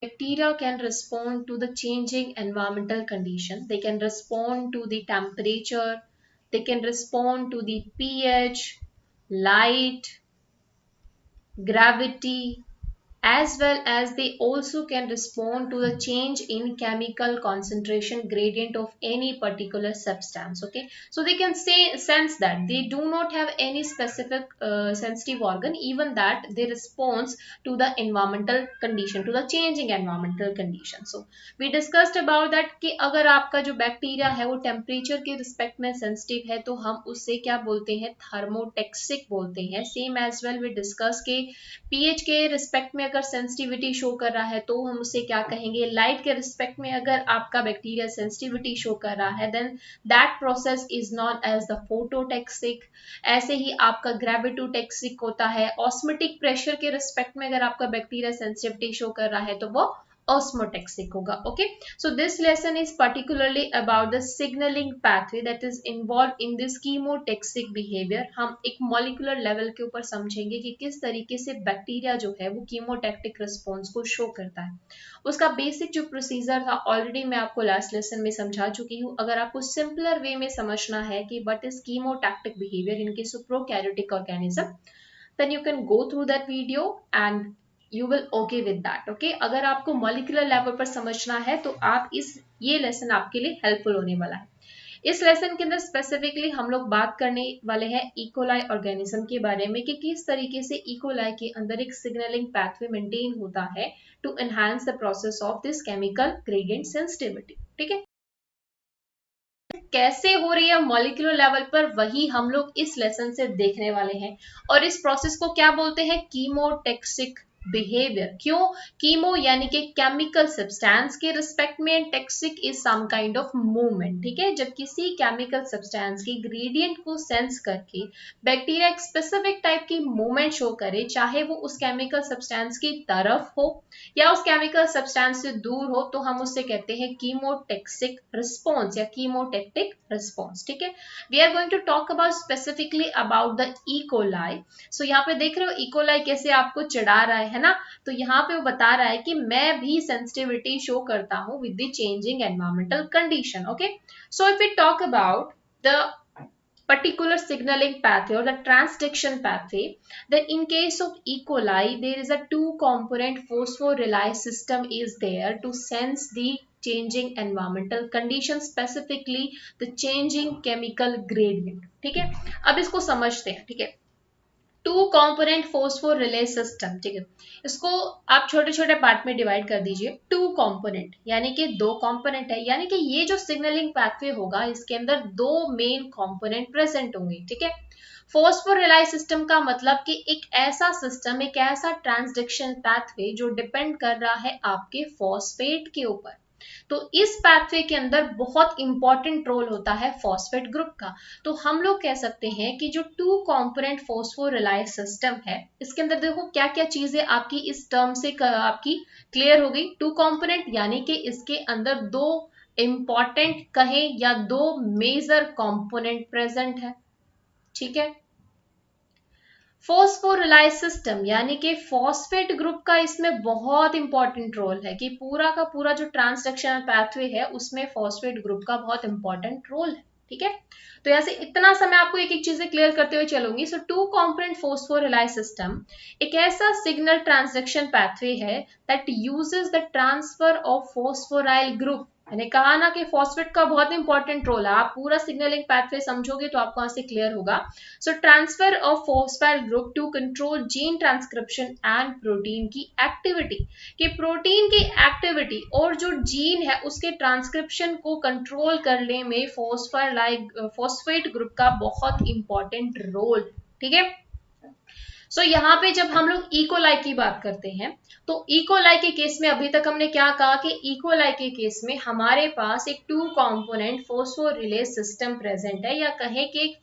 bacteria can respond to the changing environmental condition. They can respond to the temperature, they can respond to the pH, light, gravity, as well as they also can respond to the change in chemical concentration gradient of any particular substance. Okay, so they can say sense that they do not have any specific sensitive organ, even that they response to the environmental condition, to the changing environmental condition. So we discussed about that कि अगर आपका जो bacteria है वो temperature के respect में sensitive है तो हम उससे क्या बोलते हैं, थर्मोटेक्सिक बोलते हैं. Same as well we discuss के पीएच के रिस्पेक्ट में अगर सेंसिटिविटी शो कर रहा है तो हम उसे क्या कहेंगे, लाइट के रिस्पेक्ट में अगर आपका बैक्टीरिया सेंसिटिविटी शो कर रहा है then that process is known as the phototactic. ऐसे ही आपका ग्रेविटोटेक्सिक होता है. ऑस्मोटिक प्रेशर के रिस्पेक्ट में अगर आपका बैक्टीरिया सेंसिटिविटी शो कर रहा है तो वो osmotexic होगा. Okay, so this lesson is particularly about the signaling pathway that is involved in this chemotoxic behavior. हम एक molecular level के ऊपर समझेंगे कि किस तरीके से बैक्टीरिया जो है वो कीमोटैक्टिक रिस्पॉन्स को शो करता है. उसका बेसिक जो प्रोसीजर था ऑलरेडी मैं आपको लास्ट लेसन में समझा चुकी हूँ. अगर आपको सिंपलर वे में समझना है कि what is chemotactic behaviour in case of prokaryotic organism, then you can go through that video and you will okay with that. Okay, अगर आपको मॉलिक्यूलर लेवल पर समझना है तो आप ये लेसन आपके लिए हेल्पफुल होने वाला है. इस लेसन के अंदर स्पेसिफिकली हम लोग बात करने वाले हैं इकोलाई ऑर्गेनिज्म के बारे में कि किस तरीके से इकोलाई के अंदर एक सिग्नलिंग पाथवे मेंटेन होता है to enhance the process of this chemical gradient sensitivity. ठीक है, कैसे हो रही है मॉलिक्यूलर लेवल पर वही हम लोग इस लेसन से देखने वाले हैं. और इस प्रोसेस को क्या बोलते हैं, कीमोटेक्सिक बिहेवियर. क्यों, कीमो यानी कि केमिकल सब्सटेंस के रिस्पेक्ट में, taxis is some kind of movement. ठीक है, जब किसी केमिकल सब्सटेंस की ग्रेडियंट को सेंस करके बैक्टीरिया एक स्पेसिफिक टाइप की मूवमेंट शो करे, चाहे वो उस केमिकल सब्सटेंस की तरफ हो या उस केमिकल सब्सटेंस से दूर हो, तो हम उससे कहते हैं कीमोटेक्सिक रिस्पॉन्स या कीमोटेक्टिक रिस्पॉन्स. ठीक है, we are going to talk about specifically about the E coli. So यहाँ पे देख रहे हो इकोलाई कैसे आपको चिढ़ा रहा है ना. तो यहाँ पे वो बता रहा है कि मैं भी सेंसिटिविटी शो करता हूँ with the changing environmental condition. Okay, so if we talk about the particular signaling pathway or the transduction pathway, then in case of E. coli there is a two component phosphorylase system is there to sense the changing environmental conditions, specifically the changing chemical gradient. ठीक है, अब इसको समझते हैं. ठीक है, to component phosphorelay system. ठीक है, इसको आप छोटे छोटे पार्ट में डिवाइड कर दीजिए. टू कॉम्पोनेंट यानी कि दो कॉम्पोनेंट है, यानी कि ये जो सिग्नलिंग पाथवे होगा इसके अंदर दो मेन कॉम्पोनेंट प्रेजेंट होंगे. ठीक है, फोस्फोरिलाइज सिस्टम का मतलब कि एक ऐसा सिस्टम, एक ऐसा ट्रांसडक्शन पाथवे जो डिपेंड कर रहा है आपके फॉस्फेट के ऊपर. तो इस पाथवे के अंदर बहुत इंपॉर्टेंट रोल होता है फॉस्फेट ग्रुप का. तो हम लोग कह सकते हैं कि जो टू कॉम्पोनेंट फॉस्फोरिलाइज सिस्टम है इसके अंदर देखो क्या क्या चीजें आपकी इस टर्म से आपकी क्लियर हो गई. टू कॉम्पोनेंट यानी कि इसके अंदर दो इंपॉर्टेंट कहें या दो मेजर कॉम्पोनेंट प्रेजेंट है. ठीक है, फॉस्फोरिलाइज सिस्टम यानी कि फॉस्फेट ग्रुप का इसमें बहुत इंपॉर्टेंट रोल है कि पूरा का पूरा जो ट्रांसडक्शन पाथवे है उसमें फॉस्फेट ग्रुप का बहुत इंपॉर्टेंट रोल है. ठीक है, तो यहाँ से इतना सा मैं आपको एक एक चीजें क्लियर करते हुए चलूंगी. सो टू कॉम्पोनेंट फॉस्फोरिलाइज सिस्टम एक ऐसा सिग्नल ट्रांसडक्शन पाथवे है that uses the transfer of phosphoryl group. मैंने कहा ना कि फॉस्फेट का बहुत इंपॉर्टेंट रोल है. आप पूरा सिग्नलिंग पाथवे समझोगे तो आपको यहाँ से क्लियर होगा. So transfer of phosphoryl group to control gene transcription and protein की एक्टिविटी. कि प्रोटीन की एक्टिविटी और जो जीन है उसके ट्रांसक्रिप्शन को कंट्रोल करने में फॉस्फेट ग्रुप का बहुत इंपॉर्टेंट रोल. ठीक है, सो यहाँ पे जब हम लोग इकोलाई की बात करते हैं तो इकोलाई के केस में अभी तक हमने क्या कहा कि इकोलाई के केस में हमारे पास एक two component phosphorelay system present है, या कहें कि एक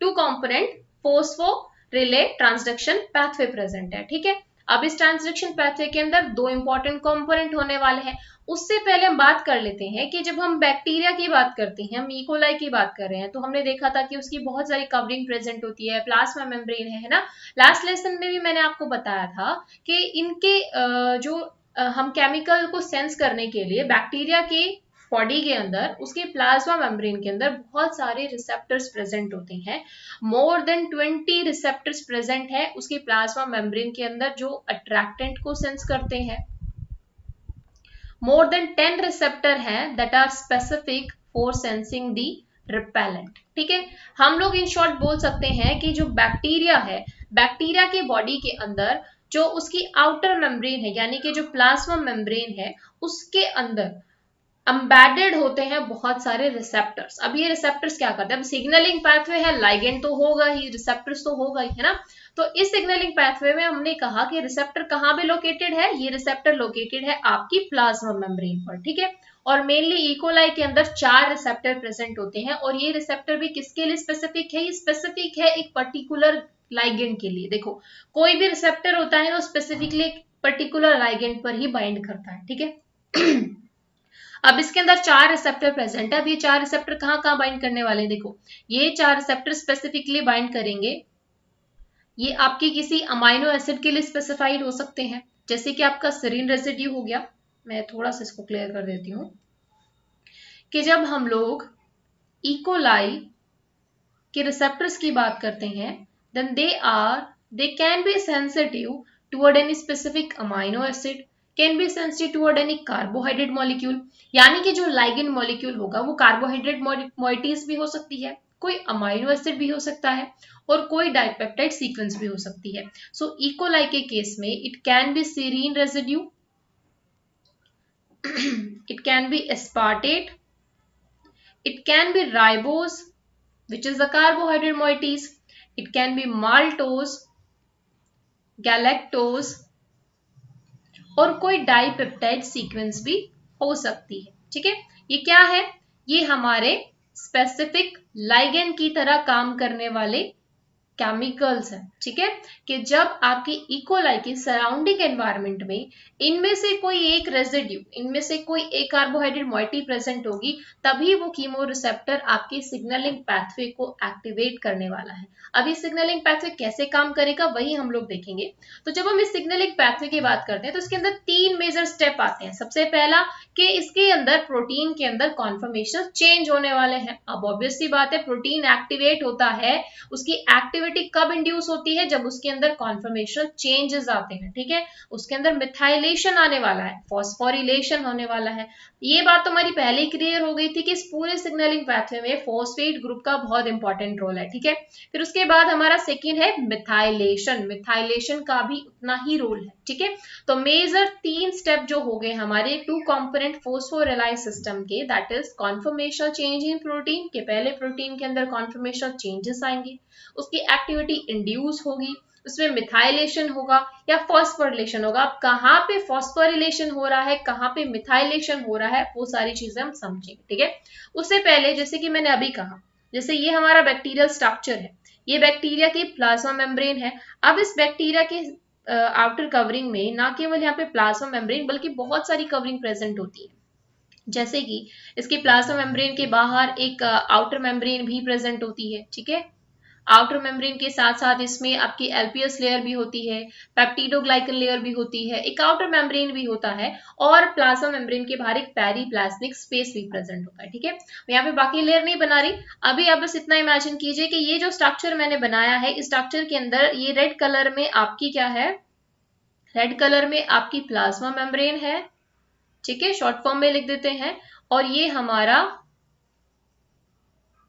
two component phosphorelay transduction pathway present है. ठीक है, अब इस ट्रांसडक्शन पाथवे के अंदर दो इंपॉर्टेंट कंपोनेंट होने वाले हैं. उससे पहले हम बात कर लेते हैं कि जब हम बैक्टीरिया की बात करते हैं, हम इकोलाई की बात कर रहे हैं, तो हमने देखा था कि उसकी बहुत सारी कवरिंग प्रेजेंट होती है, प्लाज्मा मेम्ब्रेन है ना. लास्ट लेसन में भी मैंने आपको बताया था कि इनके जो हम केमिकल को सेंस करने के लिए बैक्टीरिया के बॉडी के अंदर उसके प्लाज्मा मेम्ब्रेन के अंदर बहुत सारे रिसेप्टर्स प्रेजेंट होते हैं। मोर देन 20 रिसेप्टर्स प्रेजेंट है उसके प्लाज्मा मेम्ब्रेन के अंदर जो अट्रैक्टेंट को सेंस करते हैं। मोर देन 10 रिसेप्टर हैं that are specific for sensing the repellent. ठीक है, हम लोग इन शॉर्ट बोल सकते हैं कि जो बैक्टीरिया है, बैक्टीरिया के बॉडी के अंदर जो उसकी आउटर मेम्ब्रेन है यानी कि जो प्लाज्मा मेम्ब्रेन है उसके अंदर एम्बेडेड होते हैं बहुत सारे रिसेप्टर्स। अब ये रिसेप्टर्स क्या करते हैं, अब सिग्नलिंग पाथवे है, लाइगेंड तो होगा ही, रिसेप्टर्स तो होगा ही, है ना। तो इस सिग्नलिंग पाथवे में हमने कहा कि रिसेप्टर कहाँ पे लोकेटेड है, ये रिसेप्टर लोकेटेड है आपकी प्लाज्मा मेम्ब्रेन पर। ठीक है, और मेनली इकोलाई के अंदर 4 रिसेप्टर प्रेजेंट होते हैं और ये रिसेप्टर भी किसके लिए स्पेसिफिक है, ये स्पेसिफिक है एक पर्टिकुलर लाइगेंड के लिए। देखो कोई भी रिसेप्टर होता है वो स्पेसिफिकली पर्टिकुलर लाइगेंड पर ही बाइंड करता है। ठीक है अब इसके अंदर 4 रिसेप्टर प्रेजेंट है। अब ये 4 रिसेप्टर कहाँ कहाँ बाइंड करने वाले हैं, देखो ये 4 रिसेप्टर स्पेसिफिकली बाइंड करेंगे, ये आपके किसी अमाइनो एसिड के लिए स्पेसिफाइड हो सकते हैं, जैसे कि आपका सेरीन रेसिड्यू हो गया। मैं थोड़ा सा इसको क्लियर कर देती हूँ कि जब हम लोग इकोलाई के रिसेप्टर्स की बात करते हैं then they can be sensitive toward any specific amino acid, can be sensitive toward any carbohydrate molecule, यानी कि जो लाइगेंड मॉलिक्यूल होगा वो कार्बोहाइड्रेट मॉइटीज भी हो सकती है, कोई अमाइनो एसिड भी हो सकता है और कोई डाइपेप्टाइड सीक्वेंस भी हो सकती है। सो इकोलाई के केस में it can be serine residue, it can be aspartate, it can be ribose which is the carbohydrate moieties, it can be maltose, galactose और कोई डाइपेप्टाइड सीक्वेंस भी हो सकती है। ठीक है, ये क्या है, ये हमारे स्पेसिफिक लाइगेंड की तरह काम करने वाले केमिकल्स है। ठीक है, कि जब आपकी इकोलाई की सराउंडिंग एनवायरनमेंट में इनमें से कोई एक रेजिड्यू, इनमें से कोई एक कार्बोहाइड्रेट मॉइटी प्रेजेंट होगी तभी वो कीमो रिसेप्टर आपके सिग्नलिंग पाथवे को एक्टिवेट करने वाला है। अब ये सिग्नलिंग पाथवे कैसे काम करेगा वही हम लोग देखेंगे। तो जब हम इस सिग्नलिंग पाथवे की बात करते हैं तो इसके अंदर 3 मेजर स्टेप आते हैं। सबसे पहला कि इसके अंदर प्रोटीन के अंदर कॉन्फर्मेशन चेंज होने वाले हैं। अब ऑब्वियस सी बात है प्रोटीन एक्टिवेट होता है, उसकी एक्टिविटी कब इंड्यूस होती है, जब उसके अंदर कॉन्फर्मेशन चेंजेस आते हैं। ठीक है, उसके अंदर मिथाइलेशन आने वाला है, फॉस्फोरिलेशन होने वाला है। ये बात तो हमारी पहले ही क्लियर हो गई थी कि इस पूरे सिग्नलिंग पाथवे में फॉस्फेट ग्रुप का बहुत इंपॉर्टेंट रोल है। ठीक है, फिर उसके बाद हमारा सेकेंड है मिथाइलेशन, मिथाइलेशन का भी उतना ही रोल है। ठीक है, तो मेजर 3 स्टेप जो हो गए हमारे 2 कंपोनेंट फॉस्फोरिलाइज सिस्टम के, that is conformation change in protein, के पहले प्रोटीन के अंदर कॉन्फर्मेशन चेंजेस आएंगे, उसकी एक्टिविटी इंड्यूस होगी, उसमें मिथाइलेशन होगा या फॉस्फोरिलेशन होगा। अब कहाँ पे फॉस्फोरिलेशन हो रहा है, कहाँ पे मिथाइलेशन हो रहा है, वो सारी चीजें हम समझेंगे। ठीक है, उससे पहले जैसे कि मैंने अभी कहा, जैसे ये हमारा बैक्टीरियल स्ट्रक्चर है, ये बैक्टीरिया की प्लाज्मा मेम्ब्रेन है। अब इस बैक्टीरिया के आउटर कवरिंग में ना केवल यहाँ पे प्लाज्मा मेम्ब्रेन बल्कि बहुत सारी कवरिंग प्रेजेंट होती है, जैसे कि इसके प्लाज्मा मेम्ब्रेन के बाहर एक आउटर मेम्ब्रेन भी प्रेजेंट होती है। ठीक है, आउटर मेम्ब्रेन के साथ साथ इसमें आपकी एलपीएस लेयर भी होती है, पेप्टिडोग्लाइकन लेयर भी होती है, एक आउटर मेम्ब्रेन भी होता है और प्लाज्मा मेम्ब्रेन के बाहर एक पेरीप्लाज्मिक स्पेस भी प्रेजेंट होता है। ठीक है, मैं यहाँ पे बाकी लेयर नहीं बना रही, अभी आप बस इतना इमेजिन कीजिए कि ये जो स्ट्रक्चर मैंने बनाया है, इस स्ट्रक्चर के अंदर ये रेड कलर में आपकी क्या है, रेड कलर में आपकी प्लाज्मा मेम्ब्रेन है। ठीक है, शॉर्ट फॉर्म में लिख देते हैं, और ये हमारा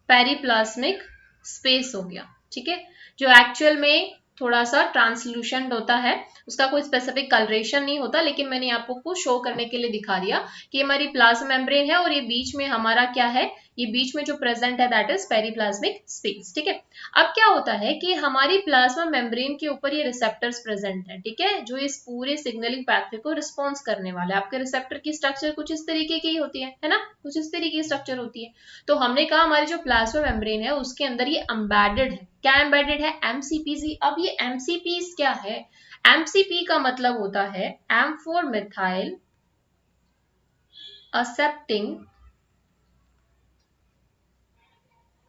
पेरीप्लाज्मिक स्पेस हो गया। ठीक है, जो एक्चुअल में थोड़ा सा ट्रांसल्यूशेंट होता है, उसका कोई स्पेसिफिक कलरेशन नहीं होता, लेकिन मैंने आपको शो करने के लिए दिखा दिया कि हमारी प्लाज्मा मेम्ब्रेन है और ये बीच में हमारा क्या है, ये बीच में जो प्रेजेंट है दैट इज पेरीप्लाज्मिक स्पेस। ठीक है, अब क्या होता है कि हमारी प्लाज्मा मेम्ब्रेन के ऊपर ये रिसेप्टर्स प्रेजेंट है। ठीक है, जो इस पूरे सिग्नलिंग पाथवे को रिस्पॉन्स करने वाले, आपके रिसेप्टर की स्ट्रक्चर कुछ इस तरीके की होती है ना, कुछ इस तरीके की स्ट्रक्चर होती है। तो हमने कहा हमारी जो प्लाज्मा मेम्ब्रेन है उसके अंदर ये एम्बेडेड है, क्या एम्बेडेड है, एमसीपीजी। अब ये एमसीपीज क्या है, एमसीपी का मतलब होता है M for methyl accepting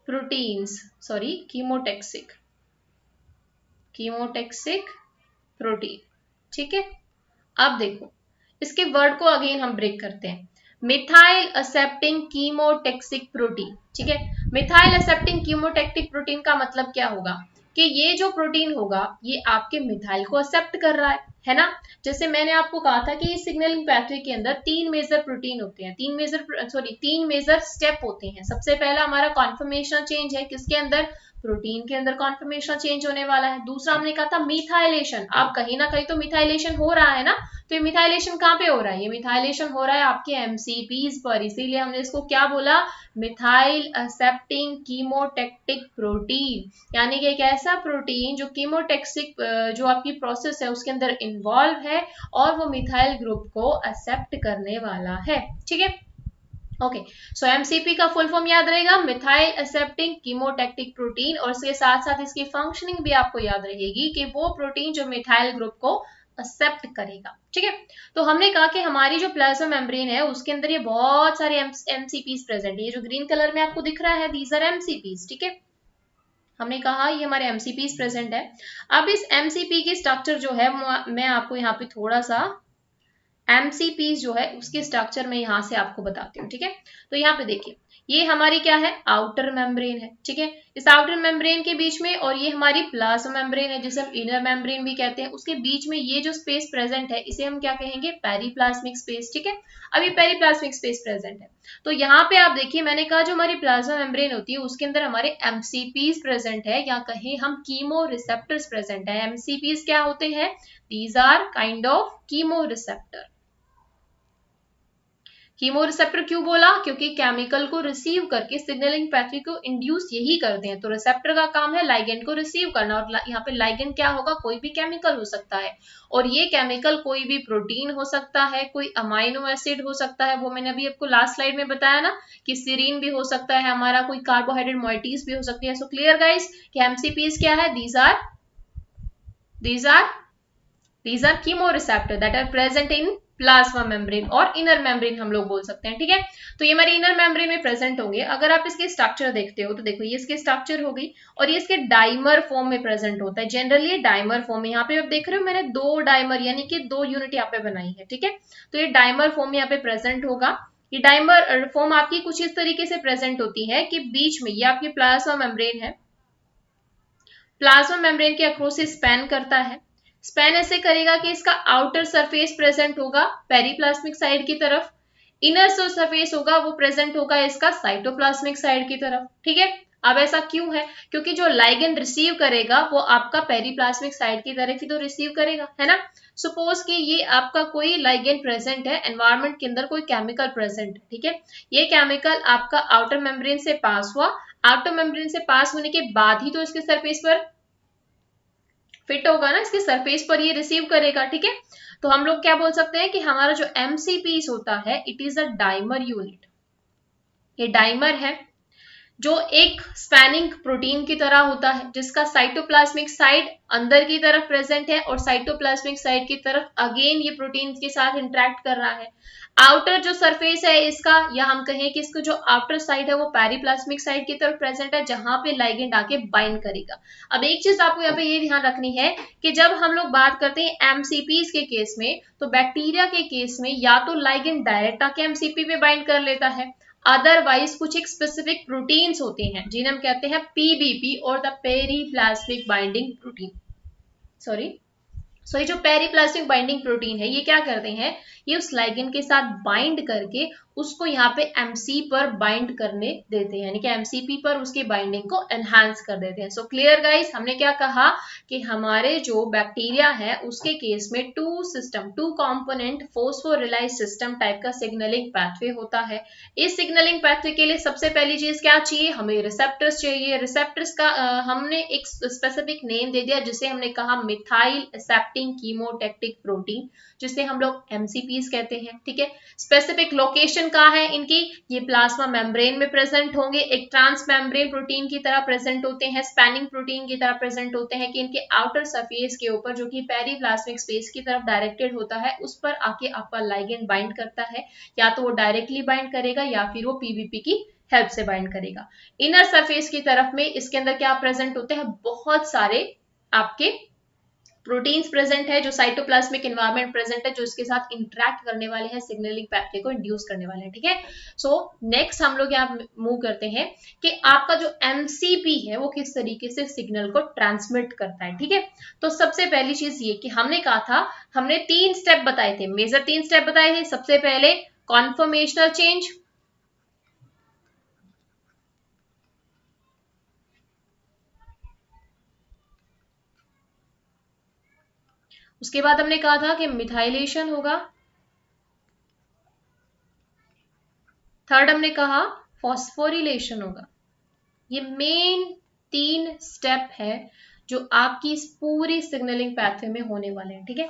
proteins, sorry chemotactic, chemotactic protein. ठीक है, अब देखो इसके वर्ड को अगेन हम ब्रेक करते हैं। मिथाइल एक्सेप्टिंग कीमोटैक्सिक प्रोटीन, ठीक है। मिथाइल एक्सेप्टिंग कीमोटैक्टिक प्रोटीन का मतलब क्या होगा कि ये जो प्रोटीन होगा ये आपके मिथाइल को एक्सेप्ट कर रहा है ना। जैसे मैंने आपको कहा था कि इस सिग्नलिंग पैथवे के अंदर तीन मेजर प्रोटीन होते हैं, तीन मेजर स्टेप होते हैं। सबसे पहला हमारा कॉन्फर्मेशन चेंज है, किसके अंदर, प्रोटीन के अंदर कॉन्फर्मेशन चेंज होने वाला है। दूसरा हमने कहा था मिथाइलेशन, आप कहीं ना कहीं तो मिथाइलेशन हो रहा है ना, तो ये मिथाइलेशन कहाँ पे हो रहा है, ये मिथाइलेशन हो रहा है आपके एमसीपीज पर, इसीलिए हमने इसको क्या बोला, मिथाइल एक्सेप्टिंग कीमोटैक्टिक प्रोटीन, यानी कि एक ऐसा प्रोटीन जो कीमोटैक्सिक जो आपकी प्रोसेस है उसके अंदर इन्वॉल्व है और वो मिथाइल ग्रुप को एक्सेप्ट करने वाला है, ठीक है। ओके, सो एमसीपी का फुल फॉर्म याद रहेगा, मिथाइल एक्सेप्टिंग कीमोटैक्टिक प्रोटीन, और इसके साथ साथ इसकी फंक्शनिंग भी आपको याद रहेगी कि वो प्रोटीन जो मिथाइल ग्रुप को एक्सेप्ट करेगा, ठीक है। तो हमने कहा कि हमारी जो प्लाज्मा मेम्ब्रेन है उसके अंदर ये बहुत सारे एमसीपीज प्रेजेंट है, ये जो ग्रीन कलर में आपको दिख रहा है दीज आर एमसीपीज, ठीक है। हमने कहा ये हमारे एमसीपीज प्रेजेंट है। अब इस एमसीपी की स्ट्रक्चर जो है मैं आपको यहाँ पे थोड़ा सा एमसीपीज जो है उसके स्ट्रक्चर में यहां से आपको बताती हूँ, ठीक है। तो यहाँ पे देखिए ये हमारी क्या है, आउटर मेम्ब्रेन है, ठीक है। इस आउटर मेम्ब्रेन के बीच में, और ये हमारी प्लाज्मा मेम्ब्रेन है जिसे हम इनर मेम्ब्रेन भी कहते हैं, उसके बीच में ये जो स्पेस प्रेजेंट है इसे हम क्या कहेंगे, पेरीप्लाज्मिक स्पेस, ठीक है। अब ये पेरीप्लाज्मिक स्पेस प्रेजेंट है, तो यहाँ पे आप देखिए मैंने कहा जो हमारी प्लाज्मा मेम्ब्रेन होती है उसके अंदर हमारे एमसीपीज प्रेजेंट है, या कहें हम कीमो रिसेप्टर्स प्रेजेंट है। एमसीपीज क्या होते हैं, these are kind of chemoreceptor. Chemoreceptor क्यों बोला, क्योंकि केमिकल को रिसीव करके सिग्नलिंग पैथवे को इंड्यूस यही करते हैं। तो रिसेप्टर का काम है लाइगेंड को रिसीव करना, और यहाँ पे लाइगेंड क्या होगा, कोई भी केमिकल हो सकता है, और ये केमिकल कोई भी प्रोटीन हो सकता है, कोई अमाइनो एसिड हो सकता है, वो मैंने अभी आपको लास्ट स्लाइड में बताया ना कि सीरीन भी हो सकता है हमारा, कोई कार्बोहाइड्रेट मॉइटीज भी हो सकती है। सो क्लियर गाइस कि एमसीपीज क्या है, these are chemoreceptor that are present in plasma membrane, और इनर मेम्ब्रेन हम लोग बोल सकते हैं, ठीक है। तो ये हमारे इनर मेम्ब्रेन में प्रेजेंट होंगे। अगर आप इसके स्ट्रक्चर देखते हो तो देखो ये इसके स्ट्रक्चर हो गई, और ये इसके डाइमर फॉर्म में प्रेजेंट होता है, जनरली डाइमर फॉर्म में। यहाँ पे आप देख रहे हो मैंने दो डाइमर यानी कि दो यूनिट यहाँ पे बनाई है, ठीक है। तो ये डाइमर फॉर्म यहाँ पे प्रेजेंट होगा। ये डाइमर फॉर्म आपकी कुछ इस तरीके से प्रेजेंट होती है कि बीच में ये आपकी प्लाज्मा मेम्ब्रेन है, प्लाज्मा मेम्ब्रेन के अक्रॉस से स्पैन करता है। स्पैन ऐसे करेगा कि इसका आउटर सरफेस प्रेजेंट होगा पेरीप्लाज्मिक साइड की तरफ, इनर जो सरफेस होगा वो प्रेजेंट होगा इसका साइटोप्लाज्मिक साइड की तरफ, ठीक है। अब ऐसा क्यों है, क्योंकि जो लाइगेंड रिसीव करेगा वो आपका पेरीप्लाज्मिक साइड की तरफ ही तो रिसीव करेगा, है ना। सपोज कि ये आपका कोई लाइगेंड प्रेजेंट है, एनवायरमेंट के अंदर कोई केमिकल प्रेजेंट है, ठीक है। ये केमिकल आपका आउटर मेम्ब्रेन से पास हुआ, आउटर मेम्ब्रेन से पास होने के बाद ही तो इसके सरफेस पर फिट होगा ना, इसके सरफेस पर ये रिसीव करेगा, ठीक है। तो हम लोग क्या बोल सकते हैं कि हमारा जो एमसीपीस होता है it is a dimer unit. ये डाइमर है जो एक स्पैनिंग प्रोटीन की तरह होता है, जिसका साइटोप्लाज्मिक साइड अंदर की तरफ प्रेजेंट है और साइटोप्लाज्मिक साइड की तरफ अगेन ये प्रोटीन के साथ इंटरेक्ट कर रहा है। आउटर जो सरफेस है इसका, या हम कहें कि इसको जो आउटर साइड है वो पेरीप्लाज्मिक साइड की तरफ प्रेजेंट है, जहां पे लाइगेंड आके बाइंड करेगा। अब एक चीज आपको यहाँ पे ये ध्यान रखनी है कि जब हम लोग बात करते हैं एमसीपीज के केस में, तो बैक्टीरिया के केस में या तो लाइगेंड डायरेक्ट आके एमसीपी पे बाइंड कर लेता है, अदरवाइज कुछ एक स्पेसिफिक प्रोटीन्स होते हैं जिन्हें हम कहते हैं पीबीपी और the periplasmic binding protein, sorry. So ये जो पेरीप्लाज्मिक बाइंडिंग प्रोटीन है ये क्या करते हैं, ये उस लाइगेंड के साथ बाइंड करके उसको यहाँ पे एमसी पर बाइंड करने देते हैं, यानी कि एमसीपी पर उसकी बाइंडिंग को एनहांस कर देते हैं। सो क्लियर गाइस, हमने क्या कहा कि हमारे जो बैक्टीरिया है उसके केस में टू कंपोनेंट फोस्फोरिलाइज सिस्टम टाइप का सिग्नलिंग पैथवे होता है। इस सिग्नलिंग पैथवे के लिए सबसे पहली चीज क्या चाहिए, हमें रिसेप्टर्स चाहिए। रिसेप्टर्स का हमने एक स्पेसिफिक नेम दे दिया जिसे हमने कहा मिथाइल एक्सेप्टिंग कीमोटैक्टिक प्रोटीन, जिसे हम लोग एमसीपीज कहते हैं, ठीक है। स्पेसिफिक लोकेशन कहाँ है इनकी, ये प्लाज्मा मेम्ब्रेन में प्रेजेंट होंगे, एक ट्रांस मेम्ब्रेन प्रोटीन की तरह प्रेजेंट होते हैं, स्पैनिंग प्रोटीन की तरह प्रेजेंट होते हैं, कि इनके आउटर सरफेस के ऊपर जो कि पेरीप्लाज्मिक स्पेस की तरफ डायरेक्टेड होता है उस पर आके आपका लाइगेंड बाइंड करता है, या तो वो डायरेक्टली बाइंड करेगा या फिर वो पीवीपी की हेल्प से बाइंड करेगा। इनर सरफेस की तरफ में इसके अंदर क्या प्रेजेंट होते हैं, बहुत सारे आपके प्रोटीन्स प्रेजेंट है, जो साइटोप्लाज्मिक एनवायरनमेंट प्रेजेंट है, जो इसके साथ इंटरेक्ट करने वाले हैं, सिग्नलिंग पैथवे को इंड्यूस करने वाले हैं, ठीक है। सो नेक्स्ट हम लोग यहाँ मूव करते हैं कि आपका जो एमसीपी है वो किस तरीके से सिग्नल को ट्रांसमिट करता है, ठीक है। तो सबसे पहली चीज ये कि हमने कहा था, हमने 3 स्टेप बताए थे, मेजर 3 स्टेप बताए थे। सबसे पहले कॉन्फर्मेशनल चेंज, उसके बाद हमने कहा था कि मिथाइलेशन होगा, थर्ड हमने कहा फॉस्फोरिलेशन होगा। ये मेन 3 स्टेप है जो आपकी इस पूरी सिग्नलिंग पैथवे में होने वाले हैं, ठीक है।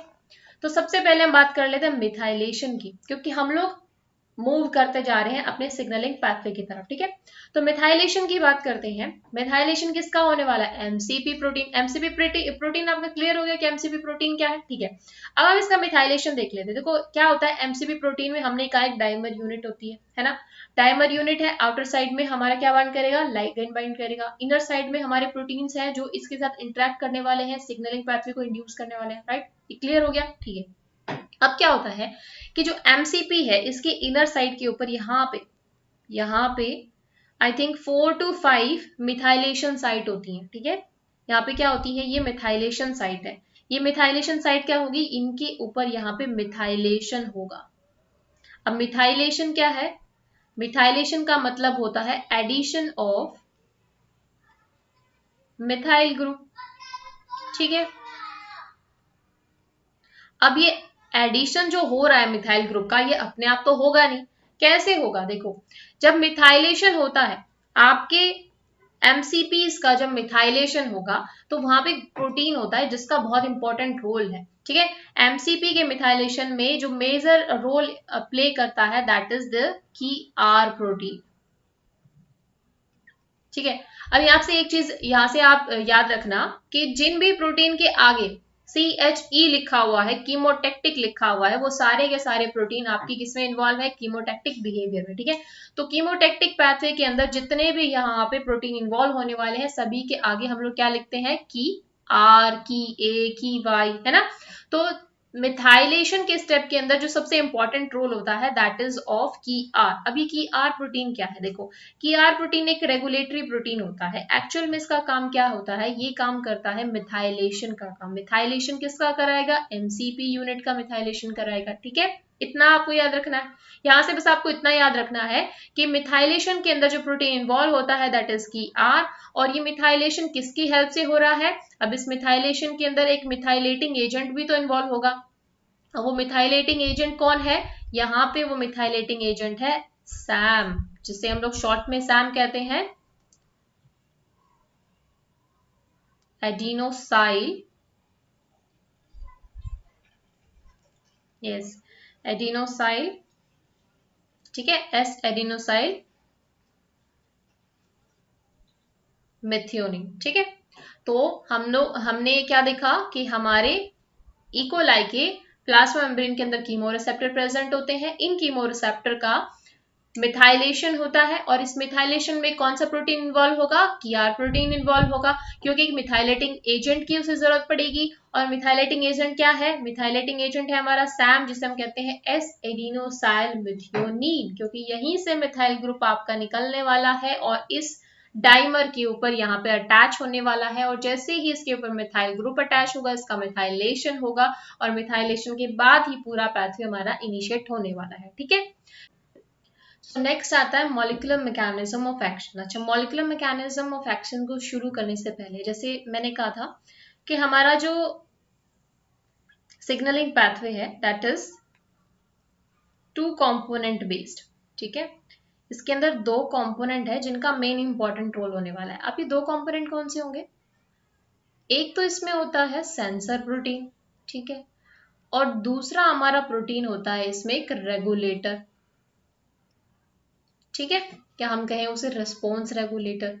तो सबसे पहले हम बात कर लेते हैं मिथाइलेशन की, क्योंकि हम लोग मूव करते जा रहे हैं अपने सिग्नलिंग पाथवे की तरफ, ठीक है। तो मिथाइलेशन की बात करते हैं। मिथाइलेशन किसका होने वाला है? MCP protein. एमसीपी प्रोटीन आपका क्लियर हो गया कि एमसीपी प्रोटीन क्या है, ठीक है। अब हम इसका मिथाइलेशन देख लेते हैं। देखो क्या होता है एमसीपी प्रोटीन में, हमने कहा एक डाइमर यूनिट होती है ना। डाइमर यूनिट है, आउटर साइड में हमारा क्या बाइंड करेगा? लाइगेंड बाइंड करेगा। इनर साइड में हमारे प्रोटीन्स हैं जो इसके साथ इंटरेक्ट करने वाले हैं, सिग्नलिंग पाथवे को इंड्यूस करने वाले हैं, राइट। क्लियर हो गया, ठीक है। अब क्या होता है कि जो एमसीपी है इसके इनर साइड के ऊपर यहाँ पे I think 4 to 5 methylation site होती है, ठीक है। यहाँ पे क्या होती है? ये मिथाइलेशन साइट है। ये मिथाइलेशन साइट क्या होगी? इनके ऊपर यहाँ पे मिथाइलेशन होगा। अब मिथाइलेशन क्या है? मिथाइलेशन का मतलब होता है एडिशन ऑफ मिथाइल ग्रुप, ठीक है। अब ये एडिशन जो हो रहा है मिथाइल ग्रुप का, ये अपने आप तो होगा नहीं। कैसे होगा? देखो, जब मिथाइलेशन होता है आपके एमसीपीज का, जब मिथाइलेशन होगा तो वहां पे प्रोटीन होता है जिसका बहुत इंपॉर्टेंट रोल है, ठीक है। एमसीपी के मिथाइलेशन में जो मेजर रोल प्ले करता है that is the Che R protein, ठीक है। अब यहाँ से एक चीज यहाँ से आप याद रखना कि जिन भी प्रोटीन के आगे CHE लिखा हुआ है, कीमोटेक्टिक लिखा हुआ है, वो सारे के सारे प्रोटीन आपकी किसमें इन्वॉल्व है? कीमोटेक्टिक बिहेवियर में, ठीक है। तो कीमोटेक्टिक पैथवे के अंदर जितने भी यहाँ पे प्रोटीन इन्वॉल्व होने वाले हैं, सभी के आगे हम लोग क्या लिखते हैं? की आर, की ए, की वाई, है ना। तो मिथाइलेशन के स्टेप के अंदर जो सबसे इंपॉर्टेंट रोल होता है दैट इज ऑफ की आर। अभी की आर प्रोटीन क्या है? देखो, की आर प्रोटीन एक रेगुलेटरी प्रोटीन होता है। एक्चुअल में इसका काम क्या होता है? ये काम करता है मिथाइलेशन का काम। मिथाइलेशन किसका कराएगा? एमसीपी यूनिट का मिथाइलेशन कराएगा, ठीक है। इतना आपको याद रखना है। यहाँ से बस आपको इतना याद रखना है कि मिथाइलेशन के अंदर जो प्रोटीन इन्वॉल्व होता है दैट इज की आर, और ये मिथाइलेशन किसकी हेल्प से हो रहा है? अब इस मिथाइलेशन के अंदर एक मिथाइलेटिंग एजेंट भी तो इन्वॉल्व होगा। अब वो मिथाइलेटिंग एजेंट कौन है? यहाँ पे वो मिथाइलेटिंग एजेंट है सैम, जिसे हम लोग शॉर्ट में सैम कहते हैं, एडिनोसाइल, यस, एडिनोसाइल, ठीक है, एस एडिनोसाइल मेथियोनिन, ठीक है। तो हमने क्या देखा कि हमारे इकोलाई के प्लाज्मा मेम्ब्रेन के अंदर कीमो रिसेप्टर प्रेजेंट होते हैं। इन कीमो रिसेप्टर का मिथाइलेशन होता है, और इस मिथाइलेशन में कौन सा प्रोटीन इन्वॉल्व होगा? कीआर प्रोटीन इन्वॉल्व होगा, क्योंकि एक मिथाइलेटिंग एजेंट की उसे जरूरत पड़ेगी। और मिथाइलेटिंग एजेंट क्या है? मिथाइलेटिंग एजेंट है हमारा सैम, जिसे हम कहते हैं एस एडिनोसाइल मेथियोनिन, क्योंकि यहीं से मिथाइल ग्रुप आपका निकलने वाला है और इस डाइमर के ऊपर यहाँ पे अटैच होने वाला है। और जैसे ही इसके ऊपर मिथाइल ग्रुप अटैच होगा, इसका मिथाइलेशन होगा, और मिथाइलेशन के बाद ही पूरा पैथवे हमारा इनिशिएट होने वाला है, ठीक है। नेक्स्ट आता है मॉलिक्यूलर मैकेनिज्म ऑफ एक्शन। अच्छा, मॉलिक्यूलर मैकेनिज्म ऑफ एक्शन को शुरू करने से पहले, जैसे मैंने कहा था कि हमारा जो सिग्नलिंग पैथवे है दैट इज 2 कंपोनेंट बेस्ड, ठीक है। इसके अंदर 2 कंपोनेंट है जिनका मेन इंपॉर्टेंट रोल होने वाला है। अब ये 2 कंपोनेंट कौन से होंगे? एक तो इसमें होता है सेंसर प्रोटीन, ठीक है, और दूसरा हमारा प्रोटीन होता है इसमें एक रेगुलेटर, ठीक है, क्या हम कहें उसे रिस्पॉन्स रेगुलेटर।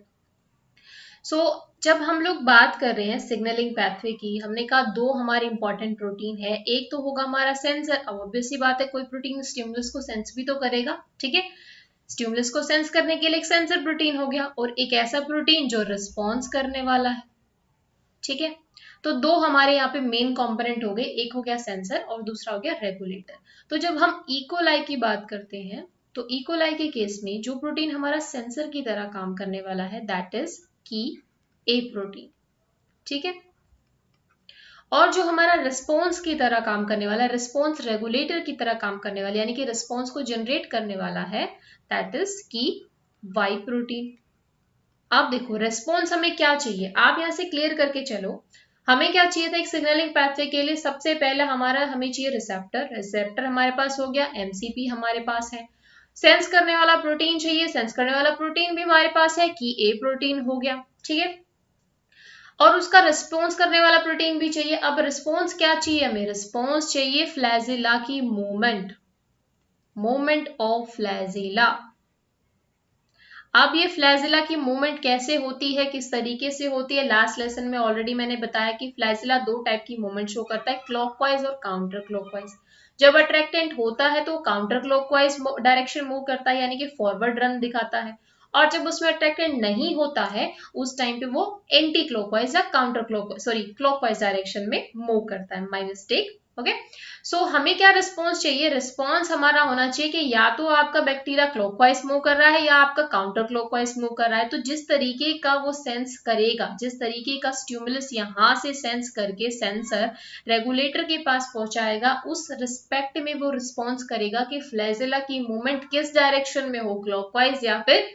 सो जब हम लोग बात कर रहे हैं सिग्नलिंग पैथवे की, हमने कहा 2 हमारे इंपॉर्टेंट प्रोटीन है। एक तो होगा हमारा सेंसर। अब ऑब्वियस सी बात है, कोई प्रोटीन स्टिमुलस को सेंस भी तो करेगा, ठीक है। स्टिमुलस को सेंस करने के लिए एक सेंसर प्रोटीन हो गया, और एक ऐसा प्रोटीन जो रिस्पॉन्स करने वाला है, ठीक है। तो दो हमारे यहाँ पे मेन कंपोनेंट हो गए, एक हो गया सेंसर और दूसरा हो गया रेगुलेटर। तो जब हम इकोलाई की बात करते हैं तो इकोलाई के केस में जो प्रोटीन हमारा सेंसर की तरह काम करने वाला है दैट इज की ए प्रोटीन, ठीक है। और जो हमारा रिस्पॉन्स की तरह काम करने वाला, रिस्पॉन्स रेगुलेटर की तरह काम करने वाला, यानी कि रिस्पॉन्स को जनरेट करने वाला है that is Che Y protein. अब देखो रिस्पॉन्स हमें क्या चाहिए, आप यहां से क्लियर करके चलो। हमें क्या चाहिए था एक सिग्नलिंग पाथवे के लिए, सबसे पहले हमें चाहिए रिसेप्टर, रिसेप्टर हमारे पास हो गया, एमसीपी हमारे पास है। सेंस करने वाला प्रोटीन चाहिए, सेंस करने वाला प्रोटीन भी हमारे पास है कि ए प्रोटीन हो गया, ठीक है। और उसका रिस्पॉन्स करने वाला प्रोटीन भी चाहिए। अब रिस्पॉन्स क्या चाहिए हमें, रिस्पॉन्स चाहिए फ्लैजिला की मूवमेंट, मूवमेंट ऑफ फ्लैजिला। अब ये फ्लैजिला की मूवमेंट कैसे होती है, किस तरीके से होती है, लास्ट लेसन में ऑलरेडी मैंने बताया कि फ्लैजिला दो टाइप की मूवमेंट शो करता है, क्लॉकवाइज और काउंटर क्लॉकवाइज। जब अट्रैक्टेंट होता है तो काउंटर क्लॉकवाइज डायरेक्शन मूव करता है, यानी कि फॉरवर्ड रन दिखाता है। और जब उसमें अट्रैक्टेंट नहीं होता है उस टाइम पे वो एंटी क्लॉकवाइज या काउंटर क्लॉकवाइज डायरेक्शन में मूव करता है। My mistake, okay. सो हमें क्या रिस्पॉन्स चाहिए, रिस्पॉन्स हमारा होना चाहिए कि या तो आपका बैक्टीरिया क्लॉकवाइज मूव कर रहा है या आपका काउंटर क्लॉकवाइज मूव कर रहा है। तो जिस तरीके का वो सेंस करेगा, जिस तरीके का स्टिमुलस यहाँ से सेंस करके सेंसर रेगुलेटर के पास पहुंचाएगा, उस रिस्पेक्ट में वो रिस्पॉन्स करेगा कि फ्लैजिला की मूवमेंट किस डायरेक्शन में हो, क्लॉकवाइज या फिर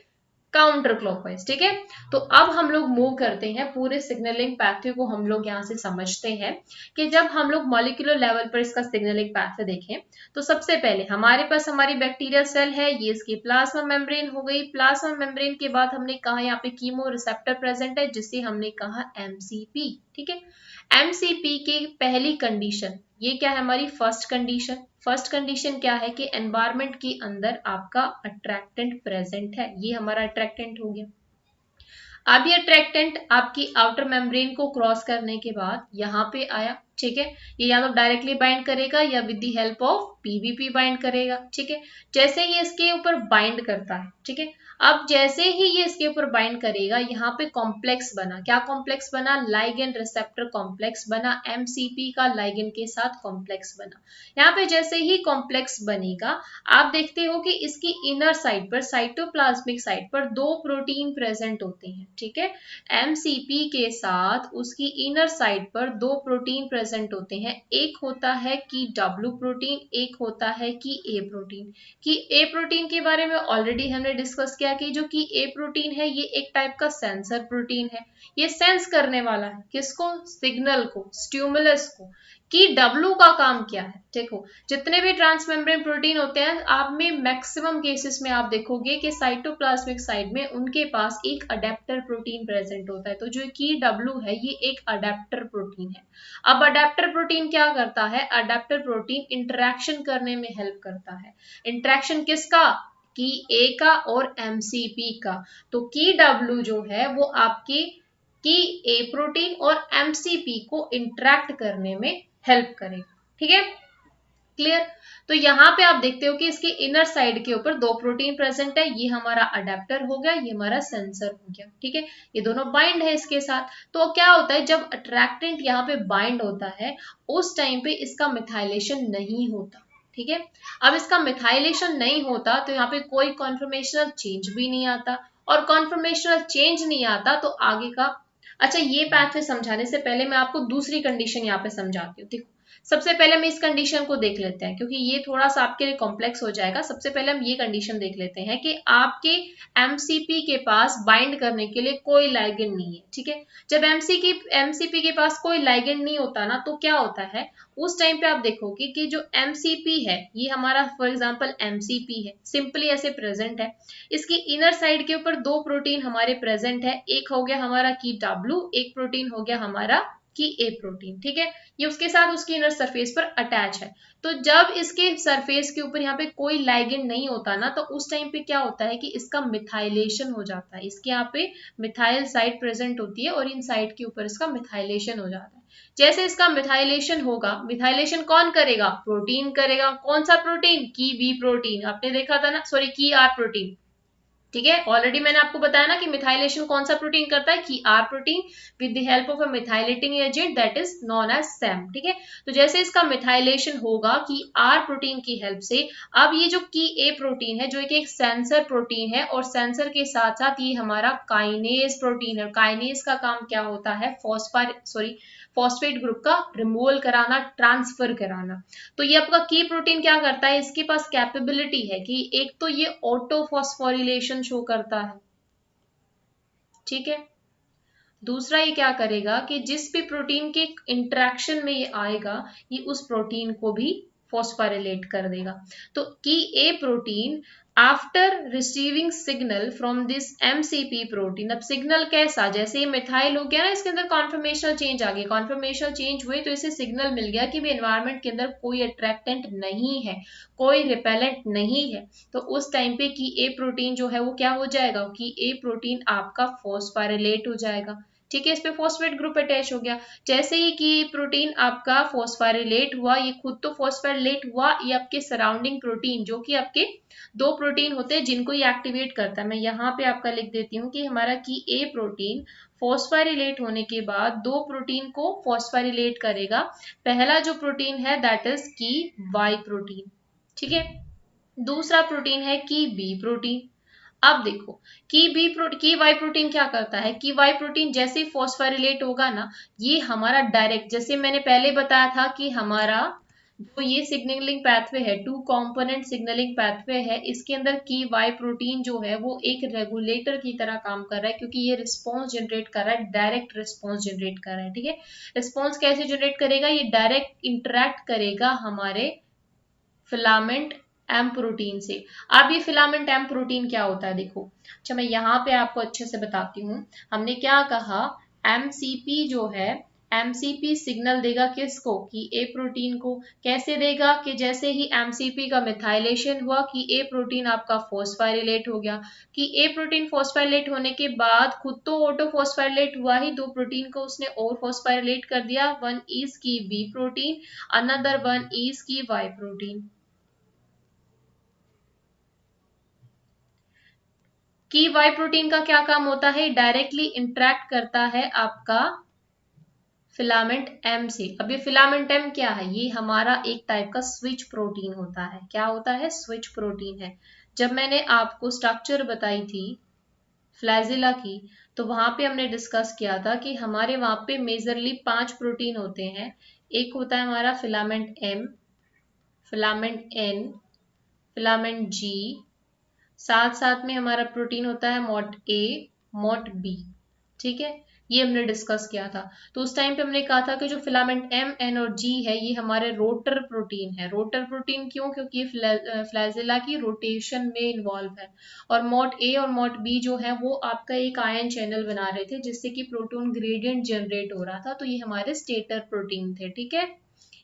काउंटर क्लॉकवाइज, ठीक है। तो अब हम लोग मूव करते हैं, पूरे सिग्नलिंग पाथवे को हम लोग यहाँ से समझते हैं कि जब हम लोग मॉलिक्यूलर लेवल पर इसका सिग्नलिंग पाथवे देखें तो सबसे पहले हमारे पास हमारी बैक्टीरिया सेल है, ये इसकी प्लाज्मा मेम्ब्रेन हो गई। प्लाज्मा मेम्ब्रेन के बाद हमने कहा यहाँ पे कीमो रिसेप्टर प्रेजेंट है जिसे हमने कहा एमसीपी, ठीक है। एमसीपी की पहली कंडीशन ये क्या है, हमारी फर्स्ट कंडीशन। फर्स्ट कंडीशन क्या है कि एनवायरमेंट के अंदर आपका अट्रैक्टेंट प्रेजेंट है, ये हमारा अट्रैक्टेंट हो गया। अब ये अट्रैक्टेंट आपकी आउटर मेम्ब्रेन को क्रॉस करने के बाद यहाँ पे आया, ठीक है। ये या तो डायरेक्टली बाइंड करेगा या with the help of PVP bind करेगा, ठीक है। जैसे ही इसके ऊपर बाइंड करता है, ठीक है। अब जैसे ही ये इसके ऊपर बाइंड करेगा यहाँ पे कॉम्प्लेक्स बना, क्या कॉम्प्लेक्स बना, लाइगेंड रिसेप्टर कॉम्प्लेक्स बना, एमसीपी का लाइगेंड के साथ कॉम्प्लेक्स बना। यहाँ पे जैसे ही कॉम्प्लेक्स बनेगा आप देखते हो कि इसकी इनर साइड पर, साइटोप्लाज्मिक साइड पर दो प्रोटीन प्रेजेंट होते हैं, ठीक है। एमसीपी के साथ उसकी इनर साइड पर दो प्रोटीन प्रेजेंट होते हैं, एक होता है की डब्ल्यू प्रोटीन, एक होता है की ए प्रोटीन। की ए प्रोटीन के बारे में ऑलरेडी हमने डिस्कस किया कि जो की ए प्रोटीन है ये एक टाइप का सेंसर प्रोटीन है, ये सेंस करने वाला है किसको, सिग्नल को, स्टिमुलस को। कि डब्ल्यू का काम क्या है, देखो जितने भी ट्रांसमेम्ब्रेन प्रोटीन होते हैं आप में मैक्सिमम केसेस में आप देखोगे कि साइटोप्लाज्मिक साइड में उनके पास एक अडेप्टर प्रोटीन प्रेजेंट होता है। तो जो की डब्ल्यू है ये एक अडेप्टर प्रोटीन है। अब अडेप्टर प्रोटीन क्या करता है, अडेप्टर प्रोटीन इंटरेक्शन करने में हेल्प करता है। इंटरेक्शन किसका, की ए का और एमसीपी का। तो की डब्ल्यू जो है वो आपकी की ए प्रोटीन और एमसीपी को इंटरेक्ट करने में हेल्प करेगा, ठीक है, क्लियर। तो यहाँ पे आप देखते हो कि इसके इनर साइड के ऊपर दो प्रोटीन प्रेजेंट है, ये हमारा अडेप्टर हो गया, ये हमारा सेंसर हो गया, ठीक है। ये दोनों बाइंड है इसके साथ। तो क्या होता है जब अट्रैक्टेंट यहाँ पे बाइंड होता है उस टाइम पे इसका मिथाइलेशन नहीं होता, ठीक है। अब इसका मिथाइलेशन नहीं होता तो यहाँ पे कोई कॉन्फर्मेशनल चेंज भी नहीं आता, और कॉन्फर्मेशनल चेंज नहीं आता तो आगे का, अच्छा ये पाथवे समझाने से पहले मैं आपको दूसरी कंडीशन यहाँ पे समझाती हूँ। देखो सबसे पहले हम इस कंडीशन को देख लेते हैं क्योंकि ये थोड़ा सा आपके लिए कॉम्प्लेक्स हो जाएगा। सबसे पहले हम ये कंडीशन देख लेते हैं कि आपके एमसीपी के पास बाइंड करने के लिए कोई लाइगेंड नहीं है, ठीक है। जब एमसीपी के पास कोई लाइगेंड नहीं होता ना तो क्या होता है उस टाइम पे आप देखोगे कि जो एमसीपी है ये हमारा फॉर एग्जांपल एमसीपी है, सिंपली ऐसे प्रेजेंट है। इसकी इनर साइड के ऊपर दो प्रोटीन हमारे प्रेजेंट है, एक हो गया हमारा की डब्ल्यू, एक प्रोटीन हो गया हमारा की ए प्रोटीन, ठीक है। ये उसके साथ उसकी इनर सरफेस पर अटैच है। तो जब इसके सरफेस के ऊपर यहाँ पे कोई लाइगेंड नहीं होता ना तो उस टाइम पे क्या होता है कि इसका मिथाइलेशन हो जाता है, इसके यहाँ पे मिथाइल साइट प्रेजेंट होती है और इन साइट के ऊपर इसका मिथाइलेशन हो जाता है। जैसे इसका मिथाइलेशन होगा, मिथाइलेशन कौन करेगा, प्रोटीन करेगा। कौन सा प्रोटीन, की बी प्रोटीन, आपने देखा था ना, सॉरी की आर प्रोटीन, ठीक है, ऑलरेडी मैंने आपको बताया ना कि मिथाइलेशन कौन सा प्रोटीन करता है, कि R protein with the help of a methylating agent that is known as SAM. ठीक है, तो जैसे इसका मिथाइलेशन होगा कि आर प्रोटीन की हेल्प से, अब ये जो की ए प्रोटीन है जो कि एक सेंसर प्रोटीन है, और सेंसर के साथ साथ ये हमारा काइनेज प्रोटीन है, और काइनेज का काम क्या होता है, फॉस्फेट ग्रुप का रिमूवल कराना, ट्रांसफर कराना। तो ये आपका की प्रोटीन क्या करता है, इसके पास कैपेबिलिटी है कि एक तो ये ऑटो फॉस्फोरिलेशन शो करता है, ठीक है, दूसरा ये क्या करेगा कि जिस भी प्रोटीन के इंटरेक्शन में ये आएगा, ये उस प्रोटीन को भी फॉस्फोरिलेट कर देगा। तो Che A protein after receiving signal from this MCP protein, अब सिग्नल कैसा, जैसे ये मिथाइल हो गया ना, इसके अंदर कॉन्फर्मेशनल चेंज आ गया, कॉन्फर्मेशनल चेंज हुए तो इसे सिग्नल मिल गया कि भी एनवायरमेंट के अंदर कोई अट्रैक्टेंट नहीं है, कोई रिपेलेंट नहीं है। तो उस टाइम पे की ए प्रोटीन जो है वो क्या हो जाएगा, कि ए प्रोटीन आपका फॉस्फोरिलेट हो जाएगा। ठीक है, इस पे फॉस्फेट ग्रुप अटैच हो गया। जैसे ही कि प्रोटीन आपका फॉस्फोरिलेट हुआ, ये खुद तो फॉस्फोरिलेट हुआ, ये आपके सराउंडिंग प्रोटीन जो कि आपके दो प्रोटीन होते हैं जिनको ये एक्टिवेट करता है, मैं यहाँ पे आपका लिख देती हूँ कि हमारा की ए प्रोटीन फॉस्फोरिलेट होने के बाद दो प्रोटीन को फॉस्फोरिलेट करेगा। पहला जो प्रोटीन है that is Che Y protein, ठीक है, दूसरा प्रोटीन है की बी प्रोटीन। अब देखो, की वाई प्रोटीन क्या करता है, की वाई प्रोटीन जैसे ही फॉस्फोरिलेट होगा ना, ये हमारा डायरेक्ट, जैसे मैंने पहले बताया था कि हमारा जो ये सिग्नलिंग पाथवे है, टू कंपोनेंट सिग्नलिंग पाथवे है, इसके अंदर की वाई प्रोटीन जो है वो एक रेगुलेटर की तरह काम कर रहा है, क्योंकि ये रिस्पॉन्स जनरेट कर रहा है, डायरेक्ट रिस्पॉन्स जनरेट कर रहा है। ठीक है, रिस्पॉन्स कैसे जनरेट करेगा, ये डायरेक्ट इंटरेक्ट करेगा हमारे फिलामेंट एम प्रोटीन से। अब ये फिलामेंट एम प्रोटीन क्या होता है, देखो, अच्छा मैं यहाँ पे आपको अच्छे से बताती हूँ। हमने क्या कहा, एमसीपी जो है, एमसीपी सिग्नल देगा किसको, कि ए प्रोटीन को। कैसे देगा, कि जैसे ही एमसीपी का मिथाइलेशन हुआ, कि ए प्रोटीन आपका फॉस्फोरिलेट हो गया, कि ए प्रोटीन फॉस्फोरिलेट होने के बाद खुद तो ऑटो फॉस्फोरिलेट हुआ ही, दो प्रोटीन को उसने और फॉस्फोरिलेट कर दिया, one is Che B protein, another one is Che Y protein. Che Y protein का क्या काम होता है, डायरेक्टली इंटरेक्ट करता है आपका फिलामेंट एम से। अब ये फिलामेंट एम क्या है, ये हमारा एक टाइप का स्विच प्रोटीन होता है। क्या होता है, स्विच प्रोटीन है। जब मैंने आपको स्ट्रक्चर बताई थी फ्लैजिला की, तो वहां पे हमने डिस्कस किया था कि हमारे वहां पे मेजरली 5 प्रोटीन होते हैं। एक होता है हमारा filament M, filament N, filament G, साथ साथ में हमारा प्रोटीन होता है मोट ए, मोट बी। ठीक है, ये हमने डिस्कस किया था। तो उस टाइम पे हमने कहा था कि जो फिलामेंट एम, एन और जी है, ये हमारे रोटर प्रोटीन है। रोटर प्रोटीन क्यों, क्योंकि ये फ्लैजिला की रोटेशन में इन्वॉल्व है। और मोट ए और मोट बी जो है वो आपका एक आयन चैनल बना रहे थे, जिससे कि प्रोटॉन ग्रेडियंट जनरेट हो रहा था। तो ये हमारे स्टेटर प्रोटीन थे। ठीक है,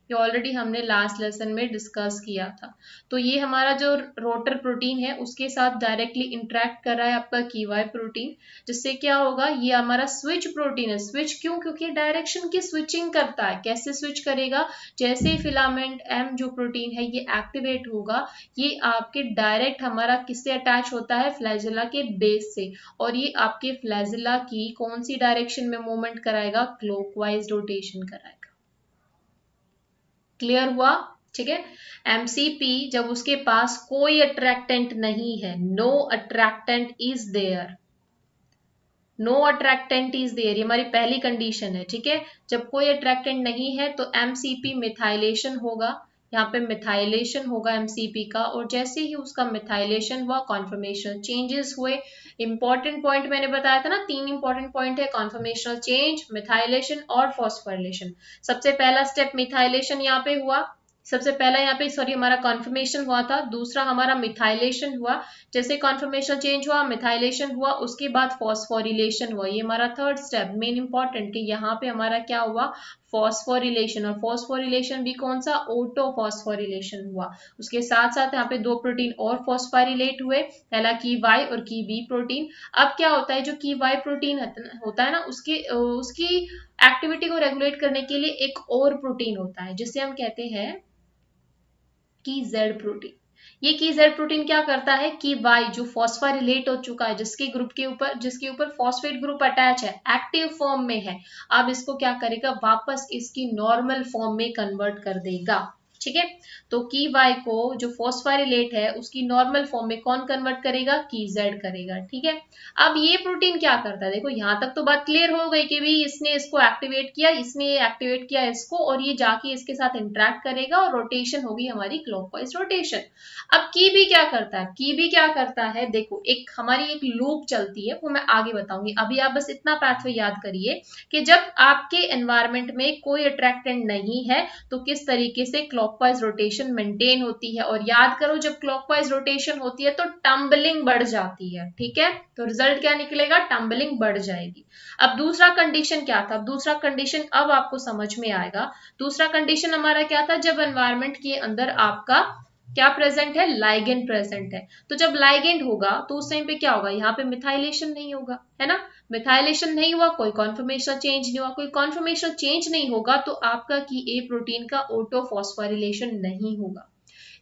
ये ऑलरेडी हमने लास्ट लेसन में डिस्कस किया था। तो ये हमारा जो रोटर प्रोटीन है उसके साथ डायरेक्टली इंटरेक्ट कर रहा है आपका कीवाई प्रोटीन, जिससे क्या होगा, ये हमारा स्विच प्रोटीन है। स्विच क्यों, क्योंकि डायरेक्शन की स्विचिंग करता है। कैसे स्विच करेगा, जैसे फिलामेंट एम जो प्रोटीन है ये एक्टिवेट होगा, ये आपके डायरेक्ट हमारा किससे अटैच होता है, फ्लैजिला के बेस से, और ये आपके फ्लैजिला की कौन सी डायरेक्शन में मूवमेंट कराएगा, क्लॉकवाइज रोटेशन कराएगा। क्लियर हुआ, ठीक है। एमसीपी जब उसके पास कोई अट्रैक्टेंट नहीं है, no attractant is there, no attractant is there, ये हमारी पहली कंडीशन है। ठीक है, जब कोई अट्रैक्टेंट नहीं है तो एमसीपी मिथाइलेशन होगा, यहाँ पे मिथाइलेशन होगा एमसीपी का, और जैसे ही उसका मिथाइलेशन हुआ, कॉन्फर्मेशनल चेंजेस हुए। इंपॉर्टेंट पॉइंट मैंने बताया था ना, 3 इंपॉर्टेंट पॉइंट है, कॉन्फर्मेशनल चेंज, मिथाइलेशन और फॉस्फोरिलेशन। सबसे पहला स्टेप मिथाइलेशन यहाँ पे हुआ, सबसे पहला यहाँ पे सॉरी हमारा कॉन्फर्मेशन हुआ था, दूसरा हमारा मिथाइलेशन हुआ। जैसे कॉन्फर्मेशन चेंज हुआ, मिथाइलेशन हुआ, उसके बाद फॉस्फोरिलेशन हुआ। ये हमारा थर्ड स्टेप मेन इंपॉर्टेंट, कि यहाँ पे हमारा क्या हुआ, फॉस्फोरिलेशन। और फॉस्फोरिलेशन भी कौन सा, ऑटो फॉस्फोरिलेशन हुआ। उसके साथ साथ यहाँ पे दो प्रोटीन और फॉस्फोरिलेट हुए, पहला की वाई और की बी प्रोटीन। अब क्या होता है, जो की वाई प्रोटीन होता है ना, उसकी एक्टिविटी को रेगुलेट करने के लिए एक और प्रोटीन होता है, जिसे हम कहते हैं की जेड प्रोटीन। ये की जेड प्रोटीन क्या करता है कि वाई जो फॉस्फोरिलेट हो चुका है, जिसके ऊपर फॉस्फेट ग्रुप अटैच है, एक्टिव फॉर्म में है, अब इसको क्या करेगा, वापस इसकी नॉर्मल फॉर्म में कन्वर्ट कर देगा। ठीक है, तो की वाई को जो फॉस्फोरिलेट है उसकी नॉर्मल फॉर्म में कौन कन्वर्ट करेगा, की जेड करेगा। ठीक है, अब ये प्रोटीन क्या करता है, देखो यहां तक तो बात क्लियर हो गई कि भाई इसने इसको एक्टिवेट किया, इसने एक्टिवेट किया इसको, और ये जाके इसके साथ इंटरेक्ट करेगा और रोटेशन होगी हमारी क्लॉकवाइज रोटेशन। अब की भी क्या करता है, की भी क्या करता है, देखो एक हमारी एक लूप चलती है, वो मैं आगे बताऊंगी, अभी आप बस इतना पाथवे याद करिए कि जब आपके एनवायरमेंट में कोई अट्रैक्टेंट नहीं है तो किस तरीके से क्लॉकवाइज रोटेशन मेंटेन होती है, और याद करो जब क्लॉकवाइज रोटेशन होती है तो टम्बलिंग बढ़ जाती है। ठीक है, तो रिजल्ट क्या निकलेगा, टम्बलिंग बढ़ जाएगी। अब दूसरा कंडीशन क्या था, दूसरा कंडीशन अब आपको समझ में आएगा। दूसरा कंडीशन हमारा क्या था, जब एनवायरमेंट के अंदर आपका क्या प्रेजेंट है, लाइगेंड प्रेजेंट है, तो जब लाइगेंड होगा तो उस टाइम पे क्या होगा, यहाँ पे मिथाइलेशन नहीं होगा, है ना, मिथाइलेशन नहीं हुआ, कोई कॉन्फर्मेशन चेंज नहीं हुआ, कोई कॉन्फर्मेशन चेंज नहीं होगा तो आपका की ए प्रोटीन का ऑटोफॉस्फोरिलेशन नहीं होगा।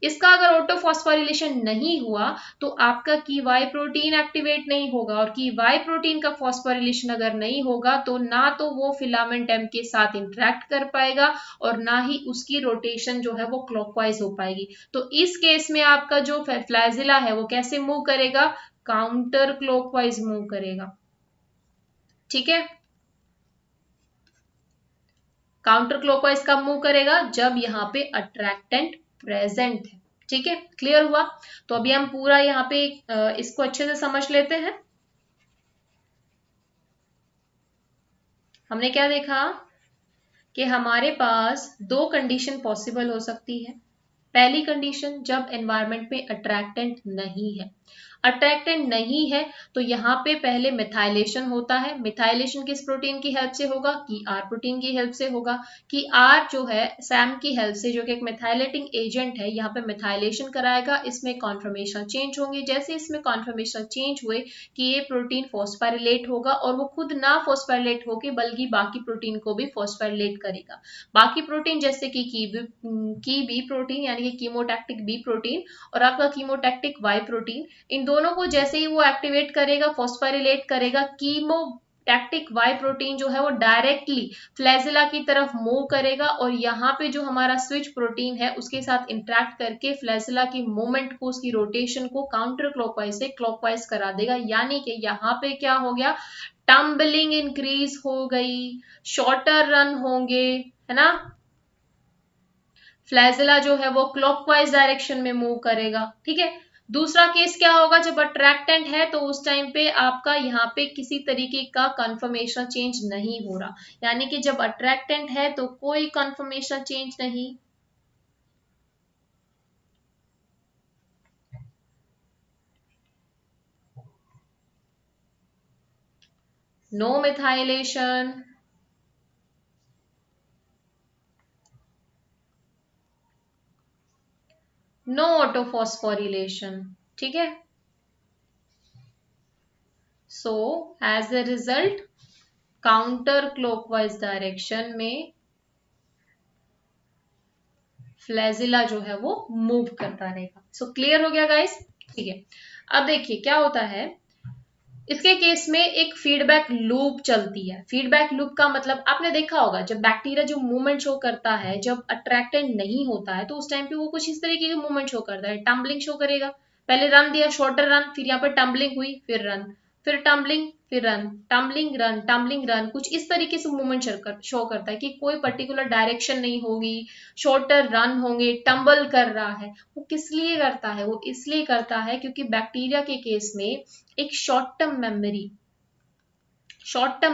इसका अगर ऑटोफॉस्फोरिलेशन नहीं हुआ तो आपका की वाई प्रोटीन एक्टिवेट नहीं होगा, और की वाई प्रोटीन का फॉस्फोरिलेशन अगर नहीं होगा तो ना तो वो फिलामेंट एम के साथ इंटरेक्ट कर पाएगा और ना ही उसकी रोटेशन जो है वो क्लॉकवाइज हो पाएगी। तो इस केस में आपका जो फ्लैजिला है वो कैसे मूव करेगा, काउंटर क्लॉकवाइज मूव करेगा। ठीक है, काउंटर क्लॉकवाइज कब मूव करेगा, जब यहाँ पे अट्रैक्टेंट प्रेजेंट है। ठीक है, क्लियर हुआ। तो अभी हम पूरा यहाँ पे इसको अच्छे से समझ लेते हैं। हमने क्या देखा कि हमारे पास दो कंडीशन पॉसिबल हो सकती है। पहली कंडीशन, जब एनवायरमेंट में अट्रैक्टेंट नहीं है, अट्रैक्टेंट नहीं है तो यहाँ पे पहले मिथाइलेशन होता है। मिथाइलेशन किस प्रोटीन की हेल्प से होगा, की आर प्रोटीन की हेल्प से होगा। कि आर जो है सैम की हेल्प से, जो कि एक मिथाइलेटिंग एजेंट है, यहाँ पे मिथाइलेशन कराएगा, इसमें कॉन्फर्मेशन चेंज होंगे। जैसे इसमें कॉन्फर्मेशन चेंज हुए कि ये प्रोटीन फॉस्फोरिलेट होगा, और वो खुद ना फॉस्फोरिलेट होके बल्कि बाकी प्रोटीन को भी फॉस्फोरिलेट करेगा। बाकी प्रोटीन जैसे कि की बी प्रोटीन यानी कि कीमोटैक्टिक बी प्रोटीन और आपका कीमोटैक्टिक वाई प्रोटीन, इन दोनों को जैसे ही वो एक्टिवेट करेगा, फॉस्फोरिलेट करेगा, कीमोटैक्टिक वाई प्रोटीन जो है वो डायरेक्टली फ्लैजिला की तरफ मूव करेगा, और यहाँ पे जो हमारा स्विच प्रोटीन है उसके साथ इंटरेक्ट करके फ्लैजिला की मूवमेंट को, उसकी रोटेशन को काउंटर क्लॉकवाइज से क्लॉकवाइज करा देगा। यानी कि यहाँ पे क्या हो गया, टम्बलिंग इंक्रीज हो गई, शॉर्टर रन होंगे, है ना, फ्लैजिला जो है वो क्लॉकवाइज डायरेक्शन में मूव करेगा। ठीक है, दूसरा केस क्या होगा, जब अट्रैक्टेंट है तो उस टाइम पे आपका यहाँ पे किसी तरीके का कन्फर्मेशन चेंज नहीं हो रहा, यानी कि जब अट्रैक्टेंट है तो कोई कन्फर्मेशन चेंज नहीं, नो मिथाइलेशन, नो ऑटोफॉस्फोरिलेशन। ठीक है, so as a result counter clockwise direction में फ्लैजिला जो है वो मूव करता रहेगा। सो क्लियर हो गया गाइस। ठीक है, अब देखिए क्या होता है, इसके केस में एक फीडबैक लूप चलती है। फीडबैक लूप का मतलब आपने देखा होगा, जब बैक्टीरिया जो मूवमेंट शो करता है, जब अट्रैक्टेंट नहीं होता है तो उस टाइम पे वो कुछ इस तरीके की मूवमेंट शो करता है, टम्बलिंग शो करेगा। पहले रन दिया, शॉर्टर रन, फिर यहाँ पर टम्बलिंग हुई, फिर रन, फिर टम्बलिंग, फिर run, tumbling run, tumbling run, कुछ इस तरीके से मूवमेंट शो करता है कि कोई पर्टिकुलर डायरेक्शन नहीं होगी, शॉर्टर रन होंगे, टम्बल कर रहा है। वो किस लिए करता है, वो इसलिए करता है क्योंकि बैक्टीरिया के केस में एक शॉर्ट टर्म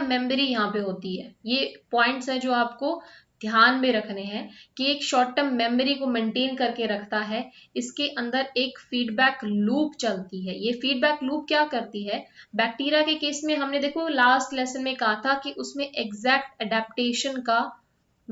मेमोरी यहाँ पे होती है। ये पॉइंट्स है जो आपको ध्यान में रखने हैं कि एक शॉर्ट टर्म मेमोरी को मेंटेन करके रखता है। इसके अंदर एक फीडबैक लूप चलती है। ये फीडबैक लूप क्या करती है, बैक्टीरिया के केस में हमने देखो लास्ट लेसन में कहा था कि उसमें एग्जैक्ट अडेप्टेशन का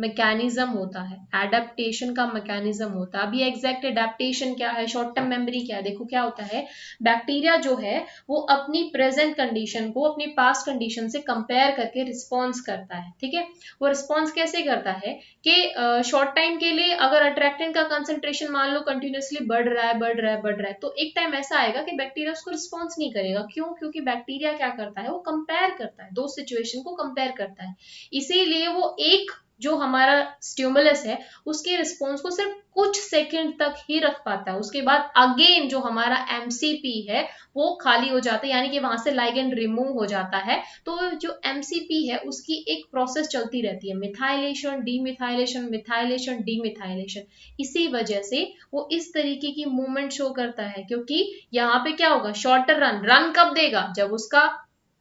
मैकेनिज्म होता है, एडेप्टेशन का मैकेनिज्म होता है। अभी एग्जैक्ट एडेप्टेशन क्या है, शॉर्ट टर्म मेमोरी क्या है, देखो क्या होता है, बैक्टीरिया जो है वो अपनी प्रेजेंट कंडीशन को अपनी पास्ट कंडीशन से कंपेयर करके रिस्पॉन्स करता है, ठीक है। वो रिस्पॉन्स कैसे करता है कि शॉर्ट टाइम के लिए अगर अट्रैक्टेंट का कंसंट्रेशन मान लो कंटिन्यूसली बढ़ रहा है बढ़ रहा है बढ़ रहा है, तो एक टाइम ऐसा आएगा कि बैक्टीरिया उसको रिस्पॉन्स नहीं करेगा। क्यों? क्योंकि बैक्टीरिया क्या करता है, वो कंपेयर करता है, दो सिचुएशन को कंपेयर करता है। इसीलिए वो एक जो हमारा स्टिमुलस है उसके रिस्पॉन्स को सिर्फ कुछ सेकंड तक ही रख पाता है, उसके बाद अगेन जो हमारा एमसीपी है वो खाली हो जाता है, यानी कि वहां से लाइगेंड रिमूव हो जाता है। तो जो एमसीपी है उसकी एक प्रोसेस चलती रहती है, मिथाइलेशन डीमिथाइलेशन मिथाइलेशन डीमिथाइलेशन। इसी वजह से वो इस तरीके की मूवमेंट शो करता है, क्योंकि यहाँ पे क्या होगा, शॉर्टर रन, रन कब देगा, जब उसका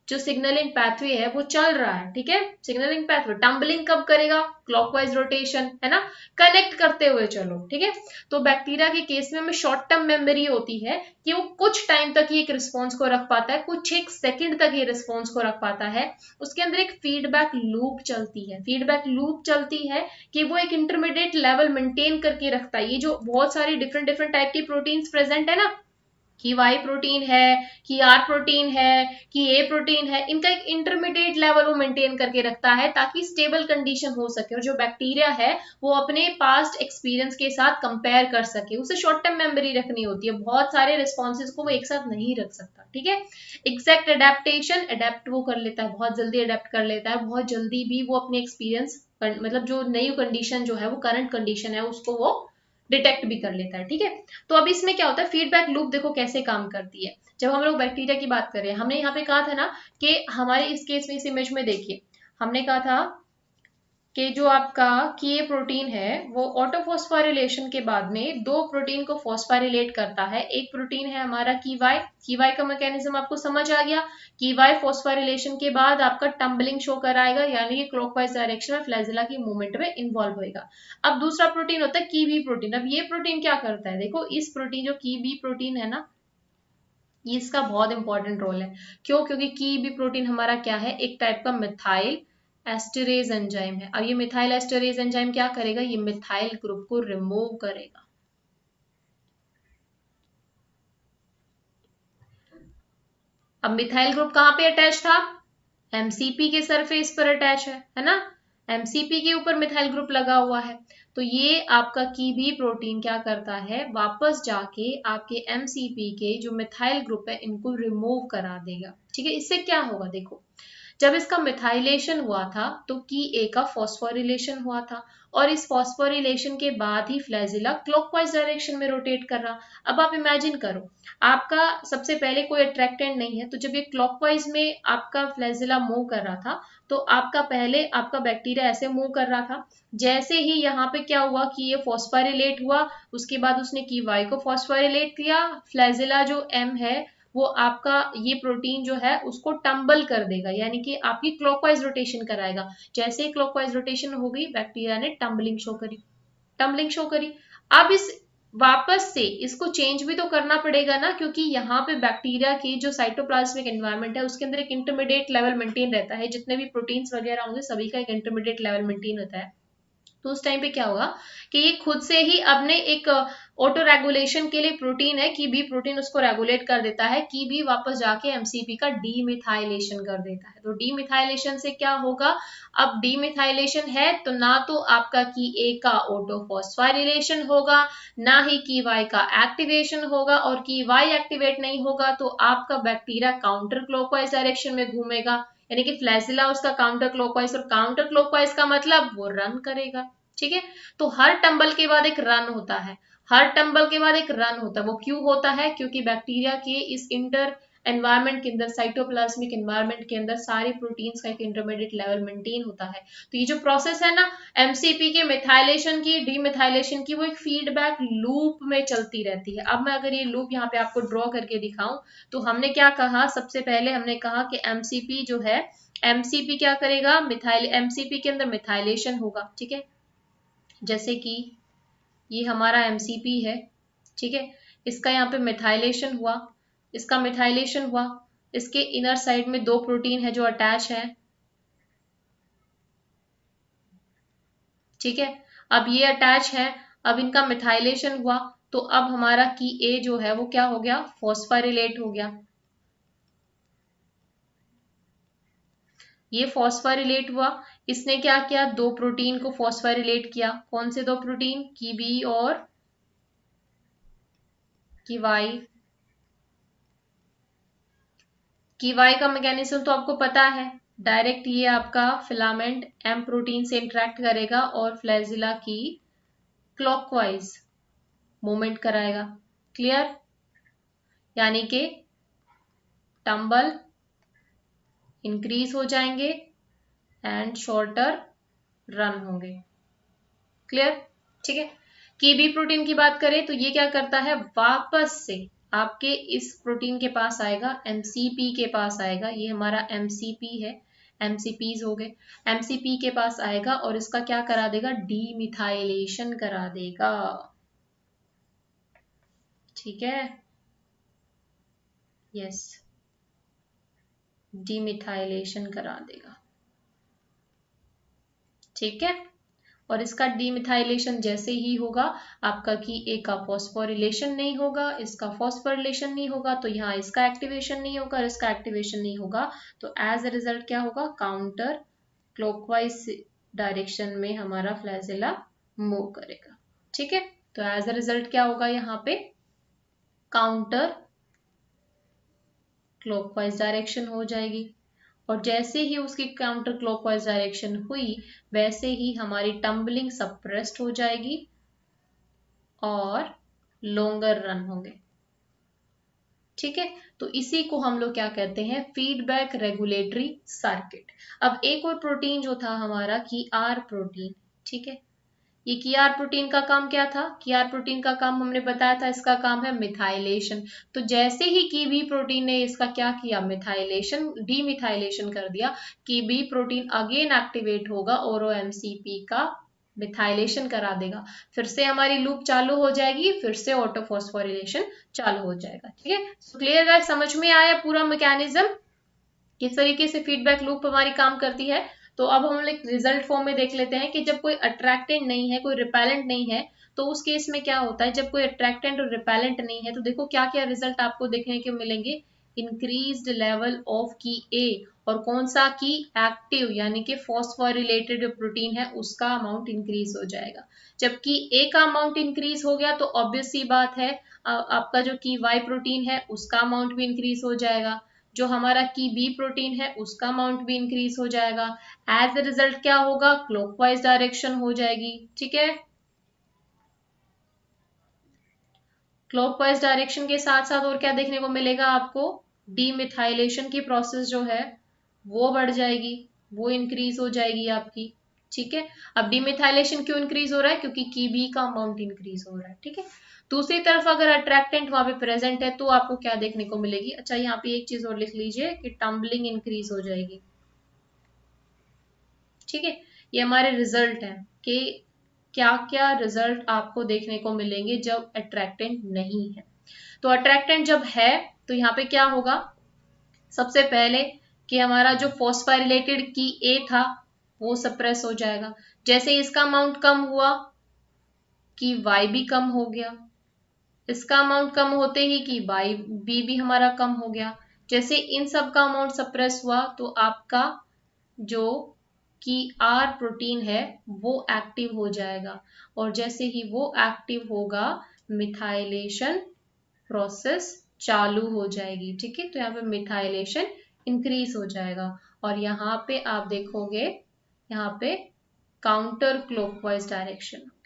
जो सिग्नलिंग पाथवे है वो चल रहा है, ठीक है। सिग्नलिंग पाथवे टम्बलिंग कब करेगा, क्लॉकवाइज रोटेशन, है ना, कनेक्ट करते हुए चलो, ठीक है। तो बैक्टीरिया के केस में हमें शॉर्ट टर्म मेमोरी होती है कि वो कुछ टाइम तक ही एक रिस्पॉन्स को रख पाता है, कुछ एक सेकंड तक ये रिस्पॉन्स को रख पाता है। उसके अंदर एक फीडबैक लूप चलती है, फीडबैक लूप चलती है कि वो एक इंटरमीडिएट लेवल मेंटेन करके रखता है। ये जो बहुत सारी डिफरेंट डिफरेंट टाइप की प्रोटीन्स प्रेजेंट है ना, कि वाई प्रोटीन है, कि आर प्रोटीन है, कि ए प्रोटीन है, इनका एक इंटरमीडिएट लेवल वो मेंटेन करके रखता है ताकि स्टेबल कंडीशन हो सके और जो बैक्टीरिया है वो अपने पास्ट एक्सपीरियंस के साथ कंपेयर कर सके। उसे शॉर्ट टर्म मेमोरी रखनी होती है, बहुत सारे रिस्पॉन्सेज को वो एक साथ नहीं रख सकता, ठीक है। एग्जैक्ट एडेप्टेशन, एडेप्ट वो कर लेता है, बहुत जल्दी एडेप्ट कर लेता है, बहुत जल्दी भी वो अपने एक्सपीरियंस मतलब जो नई कंडीशन जो है वो करंट कंडीशन है उसको वो डिटेक्ट भी कर लेता है, ठीक है। तो अब इसमें क्या होता है, फीडबैक लूप देखो कैसे काम करती है। जब हम लोग बैक्टीरिया की बात कर रहे हैं, हमने यहाँ पे कहा था ना कि हमारे इस केस में, इस इमेज में देखिए, हमने कहा था कि जो आपका की प्रोटीन है वो ऑटोफॉस्फोरिलेशन के बाद में दो प्रोटीन को फॉस्फोरिलेट करता है। एक प्रोटीन है हमारा कीवाई का मैकेनिज्म आपको समझ आ गया। कीवाई फॉस्फोरिलेशन के बाद आपका टम्बलिंग शो कराएगा, यानी कि क्लॉकवाइज डायरेक्शन में फ्लैजिला की मूवमेंट में इन्वॉल्व होएगा। अब दूसरा प्रोटीन होता है कीबी प्रोटीन। अब ये प्रोटीन क्या करता है, देखो इस प्रोटीन जो कीबी प्रोटीन है ना, इसका बहुत इंपॉर्टेंट रोल है। क्यों? क्योंकि कीबी प्रोटीन हमारा क्या है, एक टाइप का मिथाइल एस्टरेज एंजाइम है। अब ये मिथाइल एस्टरेज एंजाइम क्या करेगा, ये मिथाइल ग्रुप को रिमूव करेगा। अब मिथाइल ग्रुप कहां पे अटैच था, एमसीपी के सरफेस पर अटैच है ना, एमसीपी के ऊपर मिथाइल ग्रुप लगा हुआ है। तो ये आपका कीबी प्रोटीन क्या करता है, वापस जाके आपके एमसीपी के जो मिथाइल ग्रुप है इनको रिमूव करा देगा, ठीक है। इससे क्या होगा, देखो जब इसका मिथाइलेशन हुआ था तो की ए का फॉस्फोरिलेशन हुआ था, और इस फॉस्फोरिलेशन के बाद ही फ्लैजिला क्लॉकवाइज डायरेक्शन में रोटेट कर रहा। अब आप इमेजिन करो, आपका सबसे पहले कोई अट्रैक्टेंट नहीं है, तो जब ये क्लॉकवाइज में आपका फ्लैजिला मूव कर रहा था तो आपका पहले आपका बैक्टीरिया ऐसे मूव कर रहा था। जैसे ही यहाँ पे क्या हुआ कि ये फॉस्फोरिलेट हुआ, उसके बाद उसने की वाई को फॉस्फोरिलेट किया, फ्लैजिला जो एम है वो आपका ये प्रोटीन जो है उसको टम्बल कर देगा, यानी कि आपकी क्लॉकवाइज रोटेशन कराएगा। जैसे ही क्लॉकवाइज रोटेशन हो गई, बैक्टीरिया ने टम्बलिंग शो करी, टम्बलिंग शो करी। अब इस वापस से इसको चेंज भी तो करना पड़ेगा ना, क्योंकि यहाँ पे बैक्टीरिया की जो साइटोप्लाज्मिक एनवायरनमेंट है उसके अंदर एक इंटरमीडिएट लेवल मेंटेन रहता है, जितने भी प्रोटीन्स वगैरह होंगे सभी का एक इंटरमीडिएट लेवल मेंटेन होता है। तो उस टाइम पे क्या होगा कि ये खुद से ही अपने एक ऑटो रेगुलेशन के लिए प्रोटीन है कि बी प्रोटीन उसको रेगुलेट कर देता है, कि बी वापस जाके एमसीपी का डीमिथाइलेशन कर देता है। तो डीमिथाइलेशन से क्या होगा, अब डीमिथाइलेशन है तो ना तो आपका की ए का ऑटो फॉस्फोरिलेशन होगा, ना ही की वाई का एक्टिवेशन होगा, और की वाई एक्टिवेट नहीं होगा तो आपका बैक्टीरिया काउंटर क्लॉकवाइज डायरेक्शन में घूमेगा, यानी कि फ्लैजिला उसका काउंटर क्लॉकवाइज, और काउंटर क्लॉकवाइज का मतलब वो रन करेगा, ठीक है। तो हर टंबल के बाद एक रन होता है, हर टंबल के बाद एक रन होता है। वो क्यों होता है, क्योंकि बैक्टीरिया के इस इंटर एनवायरमेंट के अंदर, साइटोप्लाज्मिक एनवायरमेंट के अंदर सारे प्रोटीन्स का एक इंटरमीडिएट लेवल मेंटेन होता है। तो ये जो प्रोसेस है ना एमसीपी के मिथाइलेशन की डीमिथाइलेशन की, वो एक फीडबैक लूप में चलती रहती है। अब मैं अगर ये लूप यहाँ पे आपको ड्रॉ करके दिखाऊं, तो हमने क्या कहा, सबसे पहले हमने कहा कि एमसीपी जो है, एमसीपी क्या करेगा, मिथाइल एमसीपी के अंदर मिथाइलेशन होगा, ठीक है। जैसे कि ये हमारा एमसीपी है, ठीक है, इसका यहाँ पे मिथाइलेशन हुआ, इसका मिथाइलेशन हुआ, इसके इनर साइड में दो प्रोटीन है जो अटैच है, ठीक है, अब ये अटैच है, अब इनका मिथाइलेशन हुआ, तो अब हमारा की ए जो है वो क्या हो गया, फॉस्फोरिलेट हो गया। ये फॉस्फोरिलेट हुआ, इसने क्या किया, दो प्रोटीन को फॉस्फोरिलेट किया। कौन से दो प्रोटीन, की बी और की वाई। की वाई का मैकेनिज्म तो आपको पता है, डायरेक्ट ये आपका फिलामेंट एम प्रोटीन से इंटरेक्ट करेगा और फ्लैजिला की क्लॉकवाइज मूवमेंट कराएगा। क्लियर, यानी कि टंबल इंक्रीज हो जाएंगे एंड शॉर्टर रन होंगे। क्लियर, ठीक है। की बी प्रोटीन की बात करें तो ये क्या करता है, वापस से आपके इस प्रोटीन के पास आएगा, एमसीपी के पास आएगा, ये हमारा एमसीपी है, एमसीपीज हो गए, एमसीपी के पास आएगा और इसका क्या करा देगा, डीमिथाइलेशन करा देगा। ठीक है, यस, डीमिथाइलेशन करा देगा। ठीक है, और इसका डीमिथाइलेशन जैसे ही होगा, आपका की ए का फॉस्फोरिलेशन नहीं होगा, इसका फॉस्फोरिलेशन नहीं होगा, तो यहाँ इसका एक्टिवेशन नहीं होगा और इसका एक्टिवेशन नहीं होगा, तो एज अ रिजल्ट क्या होगा, काउंटर क्लॉकवाइज डायरेक्शन में हमारा फ्लैजिला मूव करेगा। ठीक है, तो एज अ रिजल्ट क्या होगा, यहाँ पे काउंटर क्लॉकवाइज डायरेक्शन हो जाएगी, और जैसे ही उसकी काउंटर क्लॉकवाइज डायरेक्शन हुई, वैसे ही हमारी टम्बलिंग सप्रेस्ड हो जाएगी और लॉन्गर रन होंगे। ठीक है, तो इसी को हम लोग क्या कहते हैं, फीडबैक रेगुलेटरी सर्किट। अब एक और प्रोटीन जो था हमारा की आर प्रोटीन, ठीक है, ये कीआर प्रोटीन का काम क्या था, कीआर प्रोटीन का काम हमने बताया था, इसका काम है मिथाइलेशन। तो जैसे ही की बी प्रोटीन ने इसका क्या किया, मिथाइलेशन, डीमिथाइलेशन कर दिया, की बी प्रोटीन अगेन एक्टिवेट होगा और वो एमसीपी का मिथाइलेशन करा देगा, फिर से हमारी लूप चालू हो जाएगी, फिर से ऑटोफॉस्फोरिलेशन चालू हो जाएगा। ठीक है, तो क्लियर गाइस, समझ में आया पूरा मैकेनिज्म, किस तरीके से फीडबैक लूप हमारी काम करती है। तो अब हम लोग रिजल्ट फॉर्म में देख लेते हैं कि जब कोई अट्रैक्टेंट नहीं है, कोई रिपेलेंट नहीं है, तो उस केस में क्या होता है, जब कोई अट्रैक्टेंट और रिपेलेंट नहीं है, तो देखो क्या क्या रिजल्ट आपको देखने के मिलेंगे, इंक्रीज्ड लेवल ऑफ की ए, और कौन सा की, एक्टिव यानी कि फॉस्फोरिलेटेड जो प्रोटीन है उसका अमाउंट इंक्रीज हो जाएगा। जबकि ए का अमाउंट इंक्रीज हो गया तो ऑब्वियस सी बात है, आपका जो की वाई प्रोटीन है उसका अमाउंट भी इंक्रीज हो जाएगा, जो हमारा की बी प्रोटीन है उसका अमाउंट भी इंक्रीज हो जाएगा। एज ए रिजल्ट क्या होगा, क्लॉकवाइज डायरेक्शन हो जाएगी। ठीक है, क्लॉकवाइज डायरेक्शन के साथ साथ और क्या देखने को मिलेगा आपको, डीमिथाइलेशन की प्रोसेस जो है वो बढ़ जाएगी, वो इंक्रीज हो जाएगी आपकी। ठीक है, अब डीमिथाइलेशन क्यों इंक्रीज हो रहा है, क्योंकि की बी का अमाउंट इंक्रीज हो रहा है। ठीक है, दूसरी तरफ अगर अट्रैक्टेंट वहां पे प्रेजेंट है तो आपको क्या देखने को मिलेगी, अच्छा यहाँ पे एक चीज और लिख लीजिए कि टम्बलिंग इंक्रीज हो जाएगी। ठीक है, ये हमारे रिजल्ट है कि क्या क्या रिजल्ट आपको देखने को मिलेंगे जब अट्रैक्टेंट नहीं है। तो अट्रैक्टेंट जब है तो यहाँ पे क्या होगा, सबसे पहले कि हमारा जो फॉस्फोरिलेटेड की ए था वो सप्रेस हो जाएगा, जैसे इसका अमाउंट कम हुआ कि वाई भी कम हो गया, इसका अमाउंट कम होते ही कि वाई बी भी हमारा कम हो गया। जैसे इन सब का अमाउंट सप्रेस हुआ तो आपका जो कि आर प्रोटीन है वो एक्टिव हो जाएगा, और जैसे ही वो एक्टिव होगा मिथाइलेशन प्रोसेस चालू हो जाएगी। ठीक है, तो यहाँ पे मिथाइलेशन इंक्रीज हो जाएगा, और यहाँ पे आप देखोगे यहाँ पे काउंटर क्लॉकवाइज डायरेक्शन होगी।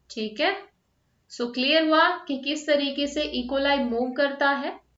ठीक है, सो क्लियर हुआ कि किस तरीके से इकोलाई मूव करता है।